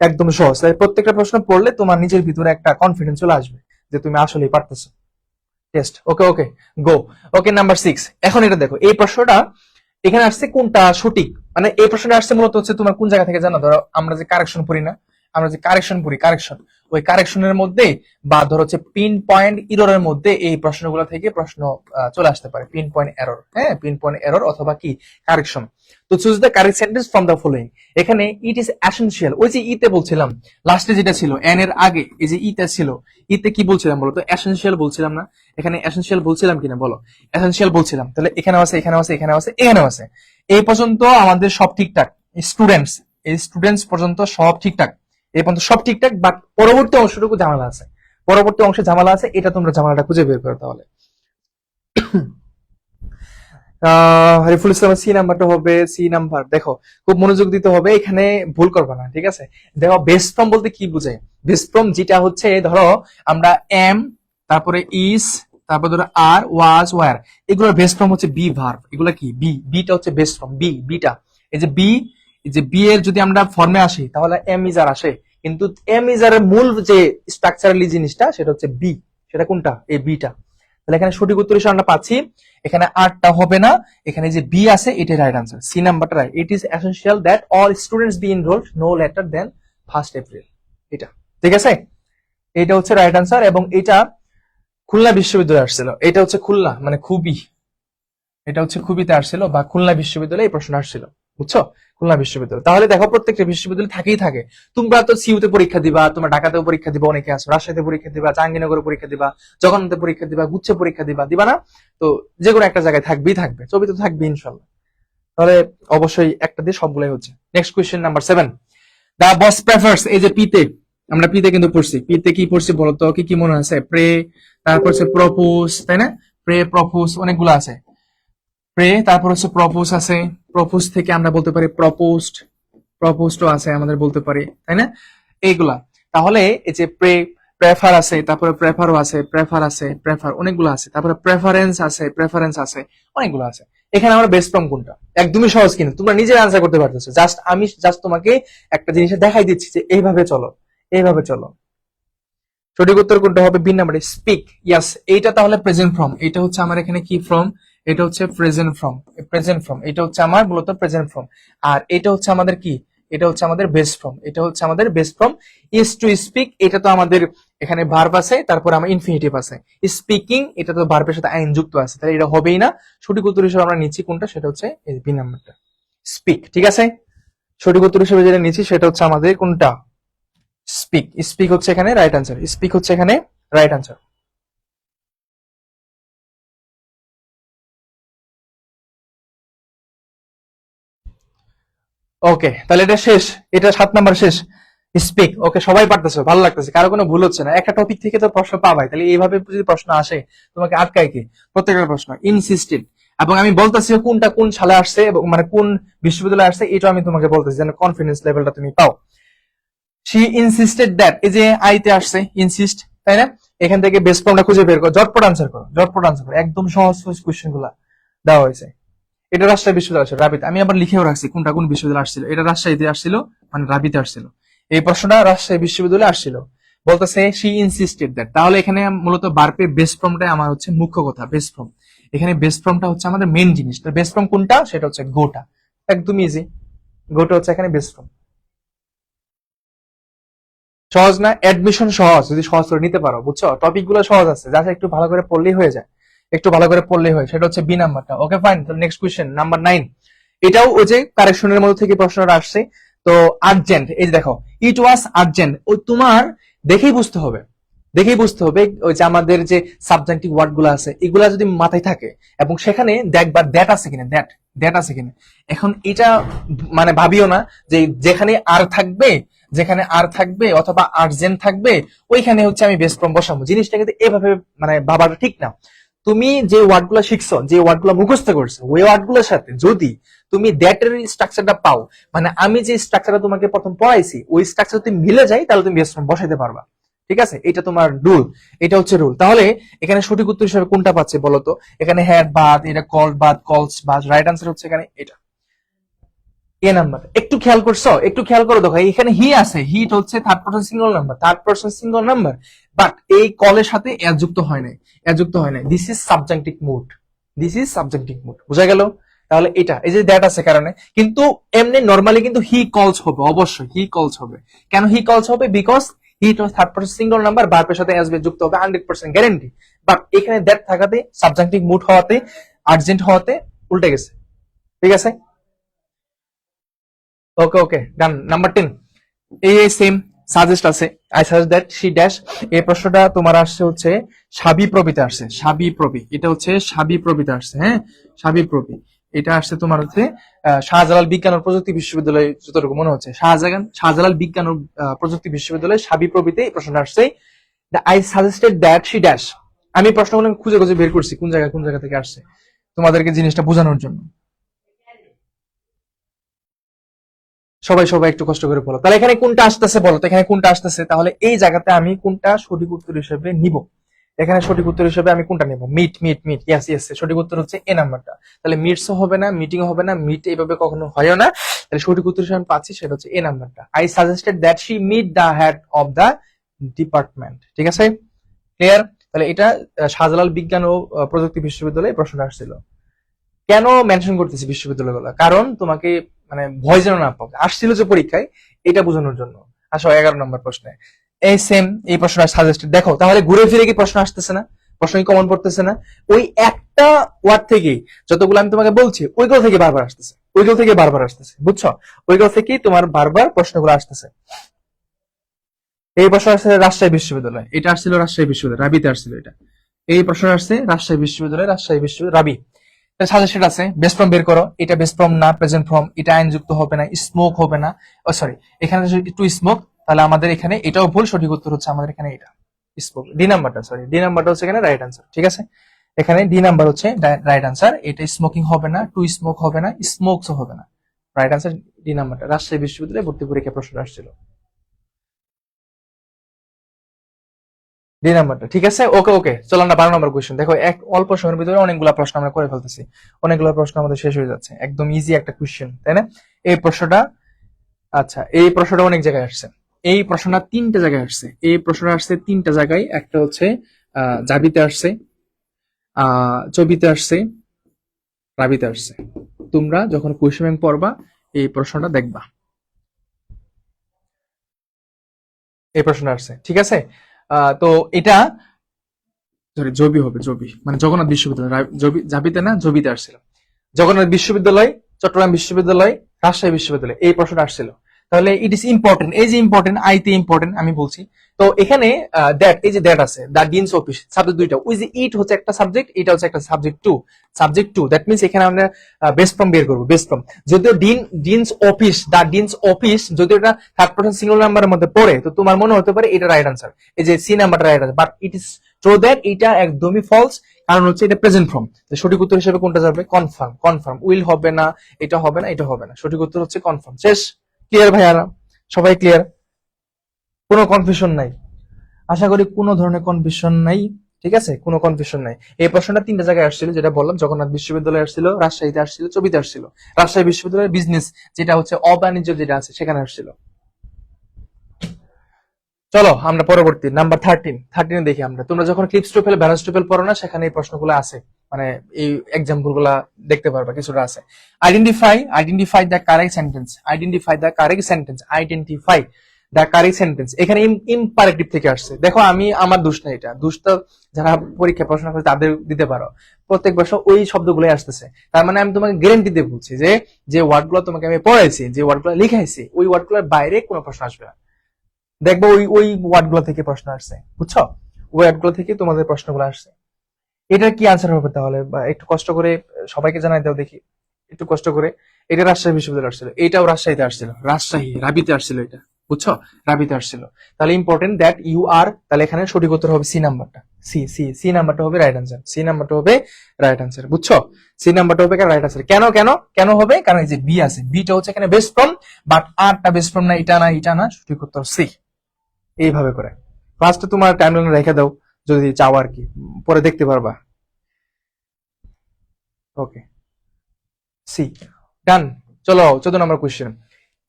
একদম সহজ। তাই প্রত্যেকটা প্রশ্ন পড়লে তোমার নিজের ভিতরে একটা কনফিডেন্স চলে আসবে যে তুমি আসলেই পারতেছো। টেস্ট, ওকে ওকে, গো। ওকে, নাম্বার 6। এখন এটা দেখো, এই প্রশ্নটা এখানে আসছে কোনটা সঠিক, মানে এই প্রশ্নটা আসছে মূলত হচ্ছে তোমার কোন জায়গা থেকে জানো? ধরো আমরা যে কারেকশন পড়ি না, আমরা যে কারেকশন পড়ি, কারেকশন, ওই কারেকশনের মধ্যে, বা ধরো হচ্ছে পিন পয়েন্ট ইররের মধ্যে এই প্রশ্নগুলো থেকে প্রশ্ন চলে আসতে পারে। পিন পয়েন্ট এরর, হ্যাঁ, পিন পয়েন্ট এরর অথবা কি কারেকশন। তো choose the correct sentence from the following. এখানে ইট ইজ এসেনশিয়াল, ওই যে ইতে বলছিলাম লাস্টে যেটা ছিল এন এর আগে, এই যে ইতে ছিল, ইতে কি বলছিলাম বলো তো? এসেনশিয়াল বলছিলাম না? এখানে এসেনশিয়াল বলছিলাম কিনা বলো? এসেনশিয়াল বলছিলাম। তাহলে এখানেও আছে, এখানেও আছে, এখানেও আছে, এখানেও আছে। এই পর্যন্ত আমাদের সব ঠিকঠাক। স্টুডেন্টস, এই স্টুডেন্টস পর্যন্ত সব ঠিকঠাক, এই পর্যন্ত সব ঠিকঠাক, বাট পরবর্তী অংশটুকু ঝামেলা আছে, পরবর্তী অংশে ঝামেলা আছে, এটা তোমরা ঝামেলাটা খুঁজে বের করো তাহলে। হরিফুল ইসলামের সি নাম্বারটা হবে সি নাম্বার। দেখো খুব মনোযোগ দিতে হবে, এখানে ভুল করবে না, ঠিক আছে? দেখো বেস ফর্ম বলতে কি বোঝায়? বেস ফর্ম যেটা হচ্ছে, ধরো আমরা এম, তারপরে ইস, তারপর ধরো আর, ওয়াজ, ওয়ার, এগুলোর বেস ফর্ম হচ্ছে বি ভার্ব। এগুলো কি? বি, বিটা হচ্ছে বেস ফর্ম, বিটা। এই যে বি, এই যে বি এর যদি আমরা ফর্মে আসি তাহলে এম ইজ আর আসে, কিন্তু এম ইজ আর এর মূল যে স্ট্রাকচারালি জিনিসটা সেটা হচ্ছে বি। সেটা কোনটা? এই বিটা। তাহলে এখানে সঠিক উত্তর হিসেবে আমরা পাচ্ছি এখানে আরটা হবে না, এখানে যে বি আছে এটাই রাইট আনসার, সি নাম্বারটা right. It is essential that all students be enrolled no later than 1st April. এটা ঠিক আছে, এটা হচ্ছে রাইট আনসার। এবং এটা খুলনা বিশ্ববিদ্যালয়ে আসছিল, এটা হচ্ছে খুলনা মানে খুবই, এটা হচ্ছে খুবিতে আসছিল বা খুলনা বিশ্ববিদ্যালয়ে এই প্রশ্ন আসছিল, বুঝছো? খুলনা বিশ্ববিদ্যালয়। তাহলে দেখো প্রত্যেকটা বিশ্ববিদ্যালয় থাকেই থাকে। তোমরা তো সিইউতে পরীক্ষা দিবা, তোমরা ঢাকাতেও পরীক্ষা দিবা, অনেকে আছো রাজশাহীতে পরীক্ষা দিবা, জাহাঙ্গীরনগরে পরীক্ষা দিবা, জগন্নাথে পরীক্ষা দিবা, গুচ্ছে পরীক্ষা দিবা, দিবা না? তো যে কোনো একটা জায়গায় থাকবেই থাকবে, ছবি তো থাকবে ইনশাল্লাহ। তাহলে অবশ্যই একটা দিয়ে সবগুলাই হচ্ছে। নেক্সট কোয়েশ্চেন নাম্বার 7, দা বস প্রেফার্স। এই যে পিতে, আমরা পিতে কিন্তু পড়ছি, পিতে কি পড়ছি বলতো? কি কি মনে আছে? প্রে, তারপর হচ্ছে প্রপোজ, তাই না? প্রে, প্রপোজ অনেকগুলো আছে। প্রে, তারপর হচ্ছে প্রপোজ আছে, প্রপোজ থেকে আমরা বলতে পারি প্রপোজড, প্রপোজডও আছে আমাদের বলতে পারি, তাই না? এইগুলা। তাহলে এই যে প্রেফার আছে, তারপরে প্রেফারও আছে, প্রেফার আছে, প্রেফার অনেকগুলো আছে, তারপরে প্রেফারেন্স আছে, প্রেফারেন্স আছে, অনেকগুলো আছে। এখানে আমরা বেস্ট ফর্ম কোনটা? একদমই সহজ, কিন্তু তোমরা নিজে আনসার করতে পারতেছো। জাস্ট আমি তোমাকে একটা জিনিস দেখাই দিচ্ছি যে এইভাবে চলো, এইভাবে চলো। সঠিক উত্তর কোনটা হবে? B number, speak. ইয়াস, এইটা তাহলে প্রেজেন্ট ফর্ম। এটা হচ্ছে আমার এখানে কি ফর্ম? এটা হচ্ছে প্রেজেন্ট ফর্ম, প্রেজেন্ট ফর্ম। এটা হচ্ছে আমার মূলত প্রেজেন্ট ফর্ম। আর এটা হচ্ছে আমাদের কি? এটা হচ্ছে আমাদের বেস্ট ফর্ম। এটা হচ্ছে আমাদের best form. Is to speak, এটা তো আমাদের এখানে ভার্ব আছে, তারপর আমার ইনফিনিটিভ আছে। স্পিকিং, এটা তো ভার্বের সাথে আইন যুক্ত আছে, তাহলে এটা হবেই না। সঠিক উত্তর হিসেবে আমরা নিচ্ছি কোনটা? সেটা হচ্ছে এই বি নাম্বারটা, স্পিক। ঠিক আছে, সঠিক উত্তর হিসেবে যেটা নিচ্ছি সেটা হচ্ছে আমাদের কোনটা? স্পিক। স্পিক হচ্ছে এখানে রাইট আনসার, স্পিক হচ্ছে এখানে রাইট আনসার। ওকে, তাহলে এটা শেষ, এটা 7 নাম্বার শেষ। স্পিক। ওকে, সবাই পারতেছো, ভালো লাগতেছে, কারো কোনো ভুল হচ্ছে না। একটা টপিক থেকে তো প্রশ্ন পাবাই, তাহলে এইভাবে যদি প্রশ্ন আসে তোমাকে আটকায় কি? প্রত্যেকটা প্রশ্ন ইনসিস্টেড। এবং আমি বলতেছি কোনটা কোন সালে আসছে এবং মানে কোন বিশ্ববিদ্যালয়ে আসছে, এটা আমি তোমাকে বলতেছি যেন কনফিডেন্স লেভেলটা তুমি পাও। শি ইনসিস্টেড দ্যাট, এই যে আইতে আসছে ইনসিস্ট, তাই না? এখান থেকে বেস্ট ফর্মটা খুঁজে বের করো, ঝটপট আনসার করো, ঝটপট আনসার করো। একদম সহজ সহজ কোশ্চেন গুলা দেওয়া হয়েছে। এটা রাজশাহী বিশ্ববিদ্যালয় আসছিল, রাবিতে। আমি আবার লিখেও রাখছি কোনটা কোন বিশ্ববিদ্যালয় আসছিল। এটা রাজশাহীতে আসছিল, মানে রাবিতে আসছিল। এই প্রশ্নটা রাজশাহী বিশ্ববিদ্যালয়ে আসছিল। বলতেছে শি ইনসিস্টেড দ্যাট, তাহলে এখানে মূলত বার্পে বেস্ট ফর্মটাই আমার হচ্ছে মুখ্য কথা, বেস্ট ফর্ম। এখানে বেস্ট ফর্মটা হচ্ছে আমাদের মেইন জিনিস। বেস্ট ফর্ম কোনটা? সেটা হচ্ছে গোটা। একদম ইজি, গোটা হচ্ছে এখানে বেস্ট ফর্ম। সহজ না? অ্যাডমিশন সহজ যদি সহজ করে নিতে পারো, বুঝছো? টপিক গুলো সহজ আছে, যা একটু ভালো করে পড়লেই হয়ে যায়, একটু ভালো করে পড়লেই হয়। সেটা হচ্ছে বি নাম্বারটা। ওকে ফাইন, তাহলে নেক্সট কোয়েশ্চেন নাম্বার 9। এটাও ওই যে কারেকশনের মধ্যে থেকে প্রশ্নটা আসছে। তো আর্জেন্ট, এই যে দেখো, ইট ওয়াজ আর্জেন্ট, ওই তোমার দেখেই বুঝতে হবে, দেখেই বুঝতে হবে। ওই যে আমাদের যে সাবজেক্টিভ ওয়ার্ড গুলো আছে এগুলা যদি মাথায় থাকে এবং সেখানে দেখবা দ্যাট আছে কিনা, দ্যাট দ্যাট আছে কিনা। এখন এটা মানে ভাবিও না যে যেখানে আর থাকবে, যেখানে আর থাকবে অথবা আর্জেন্ট থাকবে ওইখানে হচ্ছে আমি বেস্ট ফর্ম বসাবো। জিনিসটা কিন্তু এভাবে মানে ভাবাটা ঠিক না। তুমি যে ওয়ার্ড গুলো শিখছো, যে ওয়ার্ড গুলো মুখস্থ করছো, ওই ওয়ার্ড গুলোর সাথে যদি তুমি দ্যাট এর স্ট্রাকচারটা পাও, মানে আমি যে স্ট্রাকচারটা তোমাকে প্রথম পড়াইছি ওই স্ট্রাকচার তুমি মিলে যায়, তাহলে তুমি বেস্ট ফর্ম বসাইতে পারবা। ঠিক আছে, এটা তোমার রুল, এটা হচ্ছে রুল। তাহলে এখানে সঠিক উত্তর হিসেবে কোনটা পাচ্ছে বলতো? এখানে হ্যাড বাদ, এটা কল বাদ, কলস বাদ, রাইট আনসার হচ্ছে এখানে এটা এ নাম্বার। একটু খেয়াল করছো? একটু খেয়াল করো, দেখো এখানে হি আছে, হিট হচ্ছে third person single number, third person single number, but এই কলের সাথে এর যুক্ত হয় নাই, এর যুক্ত হয় নাই। This is subjunctive mood, this is subjunctive mood, বুঝা গেল? তাহলে এটা এই যে দ্যাট আছে কারণে, কিন্তু এমনি নরমালি কিন্তু হি কলস হবে, অবশ্যই হি কলস হবে। কেন হি কলস হবে? Because he third person single number, ভার্বের সাথে এসবে যুক্ত হবে 100% গ্যারান্টি। বাট এখানে দ্যাট থাকাতে, সাবজেক্টিভ মুড হওয়াতে, আর্জেন্ট হওয়াতে উল্টে গেছে। ঠিক আছে, ওকে ওকে ডান। নাম্বার 10, এই সেম সাজেস্ট আছে, I suggest that she dash. এই প্রশ্নটা তোমার আসছে হচ্ছে সাবি প্রবিতে আসছে, সাবি প্রবি, এটা হচ্ছে সাবি প্রবিতে আসছে। হ্যাঁ, সাবি প্রবি, এটা আসছে তোমার হচ্ছে শাহজালাল বিজ্ঞান ও প্রযুক্তি বিশ্ববিদ্যালয়, যতটুকু মনে হচ্ছে শাহজালাল বিজ্ঞান ও প্রযুক্তি বিশ্ববিদ্যালয় সাবি প্রবিতে এই প্রশ্নটা আসছে। I suggested that she dash. আমি প্রশ্নগুলো খুঁজে খুঁজে বের করছি কোন জায়গা থেকে আসছে। তোমাদেরকে জিনিসটা বোঝানোর জন্য। সবাই সবাই একটু কষ্ট করে বলো, তাহলে এখানে কোনটা আসতেছে বলো তো, এখানে কোনটা আসতেছে, তাহলে এই জায়গাতে আমি কোনটা সঠিক উত্তর হিসেবে নিব? এখানে সঠিক উত্তর হিসেবে আমি কোনটা নেব? Meet meet meet, yes yes, সঠিক উত্তর হচ্ছে এ নাম্বারটা। তাহলে মিটসও হবে না, মিটিং হবে না, মিট এইভাবে কখনো হয়ও না। তাহলে সঠিক উত্তর হিসেবে আমি পাচ্ছি সেটা হচ্ছে এ নাম্বারটা। I suggested that she meet the head of the department. ঠিক আছে, ক্লিয়ার? তাহলে এটা শাহজালাল বিজ্ঞান ও প্রযুক্তি বিশ্ববিদ্যালয়ে প্রশ্নটা আসছিল। কেন মেনশন করতেছি বিশ্ববিদ্যালয়গুলো? কারণ তোমাকে মানে ভয় যেন না পাবে, আসছিল যে পরীক্ষায়, এটা বোঝানোর জন্য। আসো 11 নম্বর প্রশ্নে, এই সেম এই প্রশ্নটা সাজেস্টেড। দেখো তাহলে ঘুরে ফিরে কি প্রশ্ন আসতেছে না? প্রশ্ন কি কমন পড়তেছে না? ওই একটা ওয়ার্ড থেকেই যতগুলো আমি তোমাকে বলছি ওইগুলো থেকে বারবার আসতেছে, ওইগুলো থেকে বারবার আসতেছে, বুঝছো? ওইগুলো থেকেই তোমার বারবার প্রশ্নগুলো আসতেছে। এই প্রশ্ন আসছে রাজশাহী বিশ্ববিদ্যালয়, এটা আসছিল রাজশাহী বিশ্ববিদ্যালয়, রাবিতে আসছিল এটা। এই প্রশ্ন আসছে রাজশাহী বিশ্ববিদ্যালয়, রাজশাহী বিশ্ববিদ্যালয় রাবি। সাজেস্টেড আছে, বেস্ট ফর্ম বের করো। এটা বেস্ট ফর্ম না, প্রেজেন্ট ফর্ম। এটা আইনযুক্ত হবে না, স্মোক হবে না, ও সরি, এখানে যদি টু স্মোক, তাহলে আমাদের এখানে এটাও ভুল। সঠিক উত্তর হচ্ছে আমাদের এখানে এটা স্মোক, ডি নাম্বারটা, সরি ডি নাম্বারটা হচ্ছে এখানে রাইট আনসার। ঠিক আছে, এখানে ডি নাম্বার হচ্ছে রাইট আনসার। এটা স্মোকিং হবে না, টু স্মোক হবে না, স্মোকসও হবে না, রাইট আনসার ডি নাম্বারটা। রাজশাহী বিশ্ববিদ্যালয়ে ভর্তি পরীক্ষা প্রশ্ন আসছিল ডি নাম্বারটা। ঠিক আছে, ওকে ওকে, চলো আমরা 12 নম্বর কোয়েশ্চেন। দেখো এক অল্প সময়ের ভিতরে অনেকগুলো প্রশ্ন আমরা করে ফেলতেছি, অনেকগুলো প্রশ্ন আমাদের শেষ হয়ে যাচ্ছে। একদম ইজি একটা কোয়েশ্চেন, তাই না? এই প্রশ্নটা, আচ্ছা এই প্রশ্নটা অনেক জায়গায় আসছে। এই প্রশ্নটা তিনটা জায়গায় আসছে, এই প্রশ্নটা আসছে তিনটা জায়গায়। একটা হচ্ছে জাবিতে আসছে, চবিতে আসছে, রাবিতে আসছে। তোমরা যখন কোয়েশ্চেন ব্যাংক পড়বা এই প্রশ্নটা দেখবা, এই প্রশ্নটা আসছে। ঠিক আছে, তো এটা সরি জবি হবে, জবি মানে জগন্নাথ বিশ্ববিদ্যালয়, জবি জাবিতে না, জবিতে আসছিল। জগন্নাথ বিশ্ববিদ্যালয়, চট্টগ্রাম বিশ্ববিদ্যালয়, রাজশাহী বিশ্ববিদ্যালয়, এই প্রশ্নটা আসছিল। তাহলে ইট ইজ ইম্পর্টেন্ট, এই যে ইম্পর্টেন্ট, আইতে ইম্পর্টেন্ট আমি বলছি। তো এখানে দ্যাট, এই যে দ্যাট আছে, দ্য ডিনস অফিস, সাবজেক্ট দুইটা। ওই যে ইট হচ্ছে একটা সাবজেক্ট, এটা হচ্ছে একটা subject to, subject to. That means এখানে আমরা বেস্ট ফর্ম বের করবো, বেস্ট ফর্ম। যদিও deans office, the deans office, যদিও এটা থার্ড পারসন সিঙ্গুলার নাম্বারের মধ্যে পড়ে, তো তোমার মনে হতে পারে এটা রাইট আনসার, এই যে সি নাম্বারটা right answer, but it is true that এটা একদমই ফলস। কারণ হচ্ছে এটা প্রেজেন্ট ফর্ম। সঠিক উত্তর হিসেবে কোনটা যাবে? Confirm, confirm. উইল হবে না, এটা হবে না, এটা হবে না। সঠিক উত্তর হচ্ছে কনফার্ম। শেষ, ক্লিয়ার ভাইয়ারা? সবাই ক্লিয়ার? কোনো কনফিউশন নাই? আশা করি কোনো ধরনের কনফিউশন নাই। ঠিক আছে, কোনো কনফিউশন নাই। এই প্রশ্নটা তিনটা জায়গায় আসছিল, যেটা বললাম, জগন্নাথ বিশ্ববিদ্যালয়ে আসছিল, রাজশাহীতে আসছিল, চবিতে আসছিল। রাজশাহী বিশ্ববিদ্যালয়ের বিজনেস, যেটা হচ্ছে অবাণিজ্য যেটা আছে, সেখানে আসছিল। চলো আমরা পরবর্তী নাম্বার 13 দেখি আমরা। তোমরা যখন ক্লিপস টোফেল, ব্যালেন্স টোফেল পড়ো না, সেখানে এই প্রশ্নগুলো আছে, মানে এই এক্সাম্পল গুলা দেখতে পারবা, কিছুটা আছে। Identify the correct sentence, identify the correct sentence, identify the correct sentence. এখানে ইম্পারেটিভ থেকে আসছে। দেখো আমি, আমার দোষ না, এটা দোষ তো যারা পরীক্ষা পড়াশোনা করে তাদের দিতে পারো। প্রত্যেক বছর ওই শব্দগুলোই আসতেছে। তার মানে আমি তোমাকে গ্যারেন্টি দিয়ে বলছি যে যে ওয়ার্ড গুলো তোমাকে আমি পড়াইছি, যে ওয়ার্ড গুলো লিখাইছি, ওই ওয়ার্ড গুলোর বাইরে কোনো প্রশ্ন আসবে না। দেখবো ওই ওই ওয়ার্ড গুলো থেকে প্রশ্ন আসছে, বুঝছো? ওই ওয়ার্ড গুলো থেকে তোমাদের প্রশ্নগুলো আসছে। এটার কি আনসার হবে তাহলে? বা একটু কষ্ট করে সবাইকে জানাই দাও দেখি, একটু কষ্ট করে। এটা রাজশাহী বিশ্ববিদ্যালয় আসছিল, এটাও রাজশাহীতে আসছিল, রাজশাহী রাবিতে আসছিল এটা, বুঝছো? রাবিতে আসছিল। তাহলে ইম্পর্টেন্ট দ্যাট ইউ আর, তাহলে এখানে সঠিক উত্তর হবে সি নাম্বারটা। সি সি সি নাম্বারটা হবে রাইট আনসার, সি নাম্বারটা হবে রাইট আনসার, বুঝছো? সি নাম্বারটা হবে রাইট আনসার। কেন কেন কেন হবে? কারণ এই যে বি আছে, বিটা হচ্ছে এখানে বেস্ট ফর্ম, বাট আরটা বেস্ট ফর্ম না, এটা না, এটা না। সঠিক উত্তর সি। এইভাবে করে ক্লাসটা তোমার টাইমলাইনে রেখে দাও যদি চাও আর কি, পরে দেখতে পারবা। Okay, see, done. চলো 14 number question.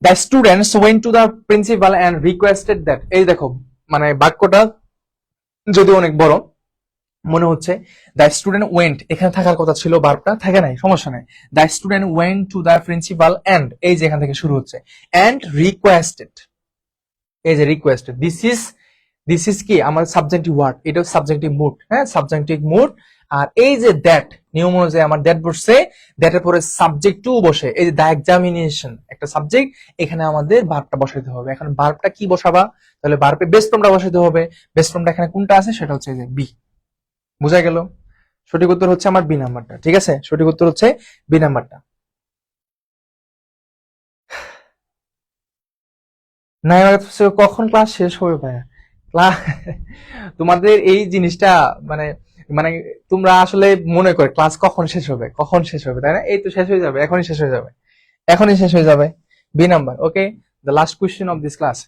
The students went to the principal and requested that, এই দেখো মানে বাক্যটা যদি অনেক বড় মনে হচ্ছে। দ্য স্টুডেন্ট ওয়েন্ট, এখানে থাকার কথা ছিল, ভার্বটা থাকে নাই, সমস্যা নাই। The student went to the principal and, এই যে এখান থেকে শুরু হচ্ছে, এন্ড রিকোয়েস্টেড, এই যে রিকোয়েস্টেড, দিস ইজ কি আমার সাবজেক্টিভ ওয়ার্ড, এটা সাবজেক্টিভ মুড, হ্যাঁ সাবজেক্টিভ মুড। আর এই যে দ্যাট, নিয়ম অনুযায়ী আমার দ্যাট বসছে, দ্যাটের পরে সাবজেক্ট টু বসে, এই যে দ্য এক্সামিনেশন একটা সাবজেক্ট, এখানে আমাদের ভার্বটা বসাইতে হবে। এখন ভার্বটা কি বসাবা? তাহলে ভার্বে বেস্ট ফর্মটা বসাইতে হবে। বেস্ট ফর্মটা এখানে কোনটা আছে? সেটা হচ্ছে এই যে বি। বুঝা গেল? সঠিক উত্তর হচ্ছে আমার বি নাম্বারটা। ঠিক আছে, সঠিক উত্তর হচ্ছে বি নাম্বারটা। না এবার কখন ক্লাস শেষ হবে ভাইয়া? ক্লাস তোমাদের এই জিনিসটা মানে মানে তোমরা আসলে মনে করে ক্লাস কখন শেষ হবে, কখন শেষ হবে, তাই না? এই তো শেষ হয়ে যাবে, এখনই শেষ হয়ে যাবে, এখনই শেষ হয়ে যাবে। B number, okay, the last question of this class.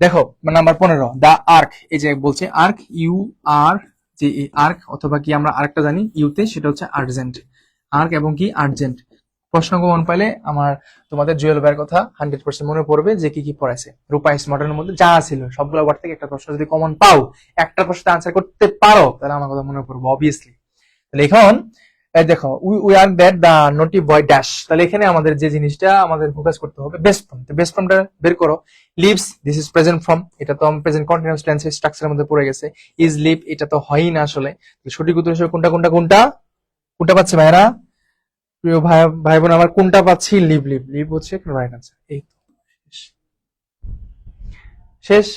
দেখো নাম্বার 15, দ্য আর্ক, এই যে বলছে আর্ক, ইউ আর যে আর্ক, অথবা কি আমরা আরেকটা জানি ইউতে, সেটা হচ্ছে আর্জেন্ট। আর্ক এবং কি আর্জেন্ট, প্রশ্ন মন পাইলে আমার তোমাদের জুয়েল ভাইয়ের কথা 100% মনে পড়বে, যে কি কি পড়াইছে রূপা স্মার্টের মধ্যে যা ছিল সবগুলো ওয়ার্ড থেকে একটা প্রশ্ন যদি কমন পাও, একটা প্রশ্ন আনসার করতে পারো, তাহলে আমার কথা মনে পড়বে অবভিয়াসলি। তাহলে এখন দেখো উই আর দ্যাট দা নটি বয় ড্যাশ, তাহলে এখানে আমাদের যে জিনিসটা আমাদের ফোকাস করতে হবে বেস্ট ফর্ম। তো বেস্ট ফর্মটা বের করো। Leaves, this is present form, এটা তো প্রেজেন্ট কন্টিনিউয়াস টেন্সের স্ট্রাকচারের মধ্যে পড়ে গেছে। ইজ লিভ, এটা তো হয়ই না আসলে। সঠিক উত্তর হিসেবে কোনটা কোনটা কোনটা কোনটা পাচ্ছে ভাইরা, প্রিয় ভাই ভাই বোন আমার, কোনটা পাচ্ছি? লিভ, লিভ, লিভ হচ্ছে রাইট আনসার। এই তো শেষ, শেষ,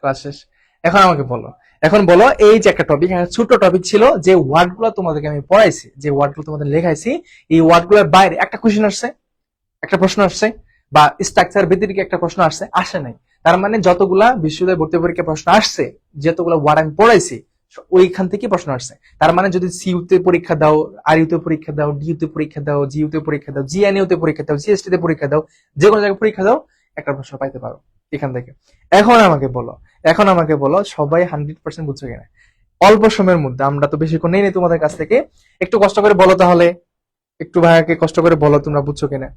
ক্লাস শেষ। এখন আমাকে বলো, এখন বলো, এই যে একটা টপিক, ছোট টপিক ছিল, যে ওয়ার্ড গুলো তোমাদেরকে আমি পড়াইছি, যে ওয়ার্ড গুলো তোমাদের লেখাইছি, এই ওয়ার্ড গুলোর বাইরে একটা কোশ্চেন আসছে, একটা প্রশ্ন আসছে, বা স্ট্রাকচার ব্যতিরিক্ত একটা প্রশ্ন আসছে, আসে নাই। তার মানে যতগুলা বিশ্ববিদ্যালয় ভর্তি পরীক্ষা প্রশ্ন আসছে, যতগুলো ওয়ার্ড আমি পড়াইছি, ওইখান থেকে প্রশ্ন আসছে। তার মানে যদি সিইউতে পরীক্ষা দাও, আর ইউতে পরীক্ষা দাও, ডিইউতে পরীক্ষা দাও, জিইউতে পরীক্ষা দাও, জিএনইউতে পরীক্ষা দাও, জিএসটি তে পরীক্ষা দাও, যে কোনো জায়গায় পরীক্ষা দাও, একটা প্রশ্ন পাইতে পারো এখান থেকে। এখন আমাকে বলো, এখন আমাকে বলো, সবাই 100% বুঝছো কিনা? অল্প সময়ের মধ্যে, আমরা তো বেশিক্ষণ নেই তোমাদের কাছ থেকে, একটু কষ্ট করে বলো তাহলে, একটু ভাইয়াকে কষ্ট করে বলো তোমরা বুঝছো কিনা।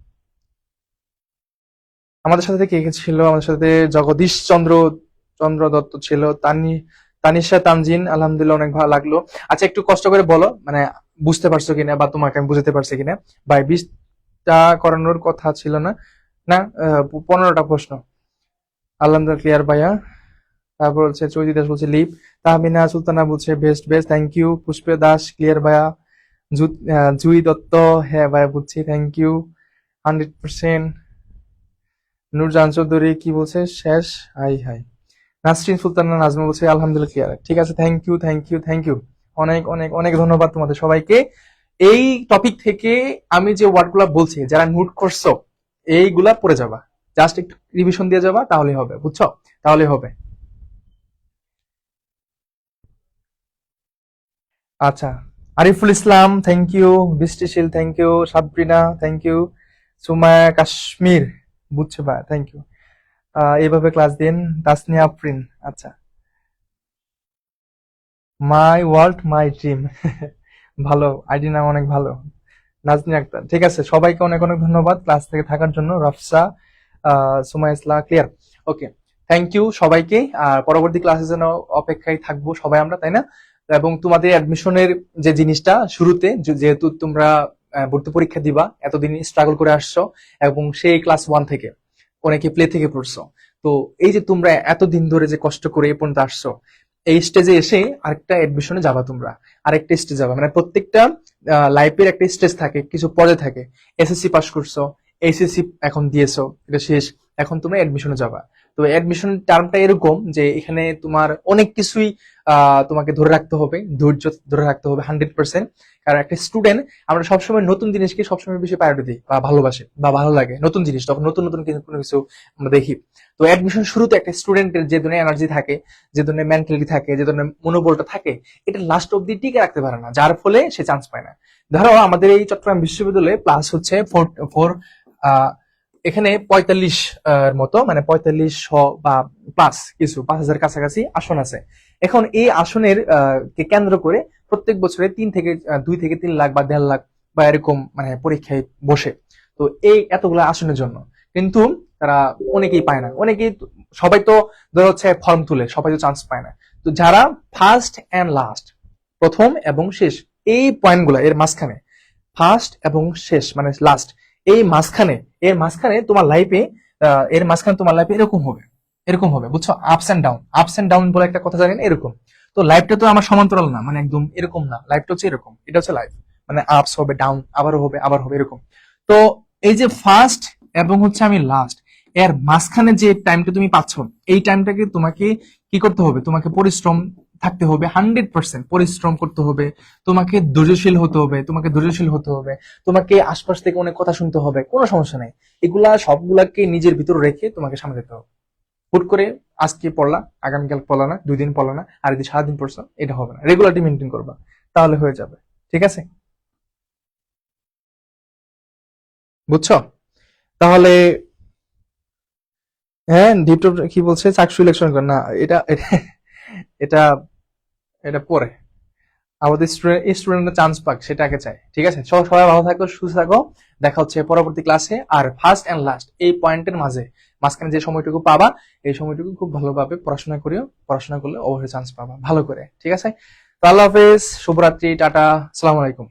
আমাদের সাথে কে কে ছিল? আমাদের সাথে জগদীশ চন্দ্র চন্দ্র দত্ত ছিল, তানিশা তানজিন, আলহামদুলিল্লাহ অনেক ভালো লাগলো। আচ্ছা একটু কষ্ট করে বলো, মানে বুঝতে পারছো কিনা, বা তোমাকে আমি বুঝতে পারছি কিনা। ভাই 20টা করানোর কথা ছিল না? না, 15টা প্রশ্ন। আলহামদুলিল্লাহ ক্লিয়ার ভাইয়া। তারপর হচ্ছে চৈতি দাস বলছে লিপ, তাহমিনা সুলতানা বলছে বেস্ট বেস্ট, থ্যাংক ইউ। পুষ্পে দাস ক্লিয়ার ভাইয়া। জুই দত্ত, হ্যাঁ ভাইয়া বুঝছি, থ্যাংক ইউ 100%। নূরজাহান চৌধুরী কি বলছে? শেষ, হাই হাই। নাসরিন সুলতানা নাজমা বলছে আলহামদুলিল্লাহ ক্লিয়ার, ঠিক আছে, thank you thank you thank you, অনেক অনেক অনেক ধন্যবাদ তোমাদের সবাইকে। এই টপিক থেকে আমি যে ওয়ার্ডগুলো বলছি, যারা নোট করছো এইগুলা পড়ে যাবা, জাস্ট একটু রিভিশন দিয়ে যাবা, তাহলে হবে, বুঝছো? তাহলে হবে। আচ্ছা, Ariful Islam thank you, Brishtishil thank you, Sabrina thank you, Sumaya Kashmir বুঝছে ভাই থ্যাংক ইউ। এইভাবে ক্লাস দিন। তাসনিয়া আফরিন, আচ্ছা, মাই ওয়ার্ল্ড মাই ড্রিম, ভালো আইডি, নাম অনেক ভালো। নাজনীন আক্তার, ঠিক আছে, সবাইকে অনেক অনেক ধন্যবাদ ক্লাস থেকে থাকার জন্য। রফসা, সুমায়া ইসলা ক্লিয়ার, ওকে, থ্যাংক ইউ সবাইকে। আর পরবর্তী ক্লাসের জন্য অপেক্ষায় থাকবো সবাই আমরা, তাই না? এবং তোমাদের অ্যাডমিশনের যে জিনিসটা শুরুতে, যেহেতু তোমরা ভর্তি পরীক্ষা দিবা, এতদিন স্ট্রাগল করে আসছো, এবং সেই ক্লাস 1 থেকে, অনেকে প্লে থেকে পড়ছো, তো এই যে তোমরা এতদিন ধরে যে কষ্ট করে এ পর্যন্ত আসছো, এই স্টেজে এসে আরেকটা এডমিশনে যাবা তোমরা, আরেকটা স্টেজ যাবা, মানে প্রত্যেকটা লাইফের একটা স্টেজ থাকে, কিছু পদে থাকে। এসএসসি পাস করছো, এইচএসসি এখন দিয়েছো, এটা শেষ, এখন তোমরা এডমিশনে যাবা। তো এডমিশন টার্মটা এরকম যে এখানে তোমার অনেক কিছুই তোমাকে ধরে রাখতে হবে, ধৈর্য ধরে রাখতে হবে 100%। কারণ একটা স্টুডেন্ট, আমরা সবসময় নতুন জিনিসকে সবসময় বেশি প্রায়োরিটি দিই, বা ভালোবাসে, বা ভালো লাগে নতুন জিনিস, তখন নতুন নতুন কোনো কিছু আমরা দেখি। তো অ্যাডমিশন শুরুতে একটা স্টুডেন্টের যে ধরনের এনার্জি থাকে, যে ধরনের মেন্টালিটি থাকে, যে ধরনের মনোবলটা থাকে, এটা লাস্ট অব্দি টিকে রাখতে পারে না, যার ফলে সে চান্স পায় না। ধরো আমাদের এই চট্টগ্রাম বিশ্ববিদ্যালয়ে প্লাস হচ্ছে ফোর এখানে 45 মতো, মানে 4500 বা প্লাস কিছু 5000 কাছাকাছি আসন আছে। এখন এই আসনের কে কেন্দ্র করে প্রত্যেক বছরে 2 থেকে 3 লাখ বা 1.5 লাখ বা এরকম মানে পরীক্ষায় বসে। তো এই এতগুলো আসনের জন্য কিন্তু তারা অনেকেই পায় না, সবাই তো ধরো হচ্ছে ফর্ম তুলে, সবাই তো চান্স পায় না। তো যারা ফার্স্ট এন্ড লাস্ট, প্রথম এবং শেষ, এই পয়েন্টগুলো এর মাঝখানে, ফার্স্ট এবং শেষ মানে লাস্ট, এই মাঝখানে, এর মাঝখানে তোমার লাইফে, এরকম হবে, এরকম হবে, বুঝছো? আপস এন্ড ডাউন বলে একটা কথা জানেন, এরকম। তো লাইফটা তো আমার সমান্তরাল না, মানে একদম এরকম না, লাইফটা হচ্ছে এরকম, এটা হচ্ছে লাইফ, মানে আপস হবে, ডাউন, আবারও হবে, আবার হবে, এরকম। তো এই যে ফার্স্ট এবং হচ্ছে আমি লাস্ট, এর মাঝখানে যে টাইমটা তুমি পাচ্ছ, এই টাইমটাকে তোমাকে কি করতে হবে? তোমাকে পরিশ্রম থাকতে হবে, 100% পরিশ্রম করতে হবে, তোমাকে ধৈর্যশীল হতে হবে, তোমাকে আশপাশ থেকে অনেক কথা শুনতে হবে, কোনো সমস্যা নেই, এগুলা সবগুলাকে নিজের ভিতর রেখে তোমাকে সামনে যেতে হবে। হুট করে আজকে পড়লা, আগামীকাল পড়লা না, 2 দিন পড়লা না, আর যদি সারাদিন পড়ছো, এটা হবে না, রেগুলারটি মেনটেন করবা। তাহলে হয়ে যাবে। ঠিক আছে, বুঝছো? তাহলে হ্যাঁ, দীপ্ত কি বলছে চাকসু ইলেকশন কর না, এটা এটা এটা এটা পরে আমাদের স্টুডেন্টরা চান্স পাক সেটা আগে চাই। ঠিক আছে, সবাই ভালো থাকো, সুস্থ থাকো। দেখা হচ্ছে পরবর্তী ক্লাসে। আর ফার্স্ট এন্ড লাস্ট এই পয়েন্টের মাঝখানে যে সময়টুকু পাবা, এই সময়টুকু খুব ভালোভাবে পড়াশোনা করিও। পড়াশোনা করলে অবশ্যই চান্স পাবা ভালো করে। ঠিক আছে, তো আল্লাহ হাফেজ, শুভরাত্রি, টাটা, আসসালামু আলাইকুম।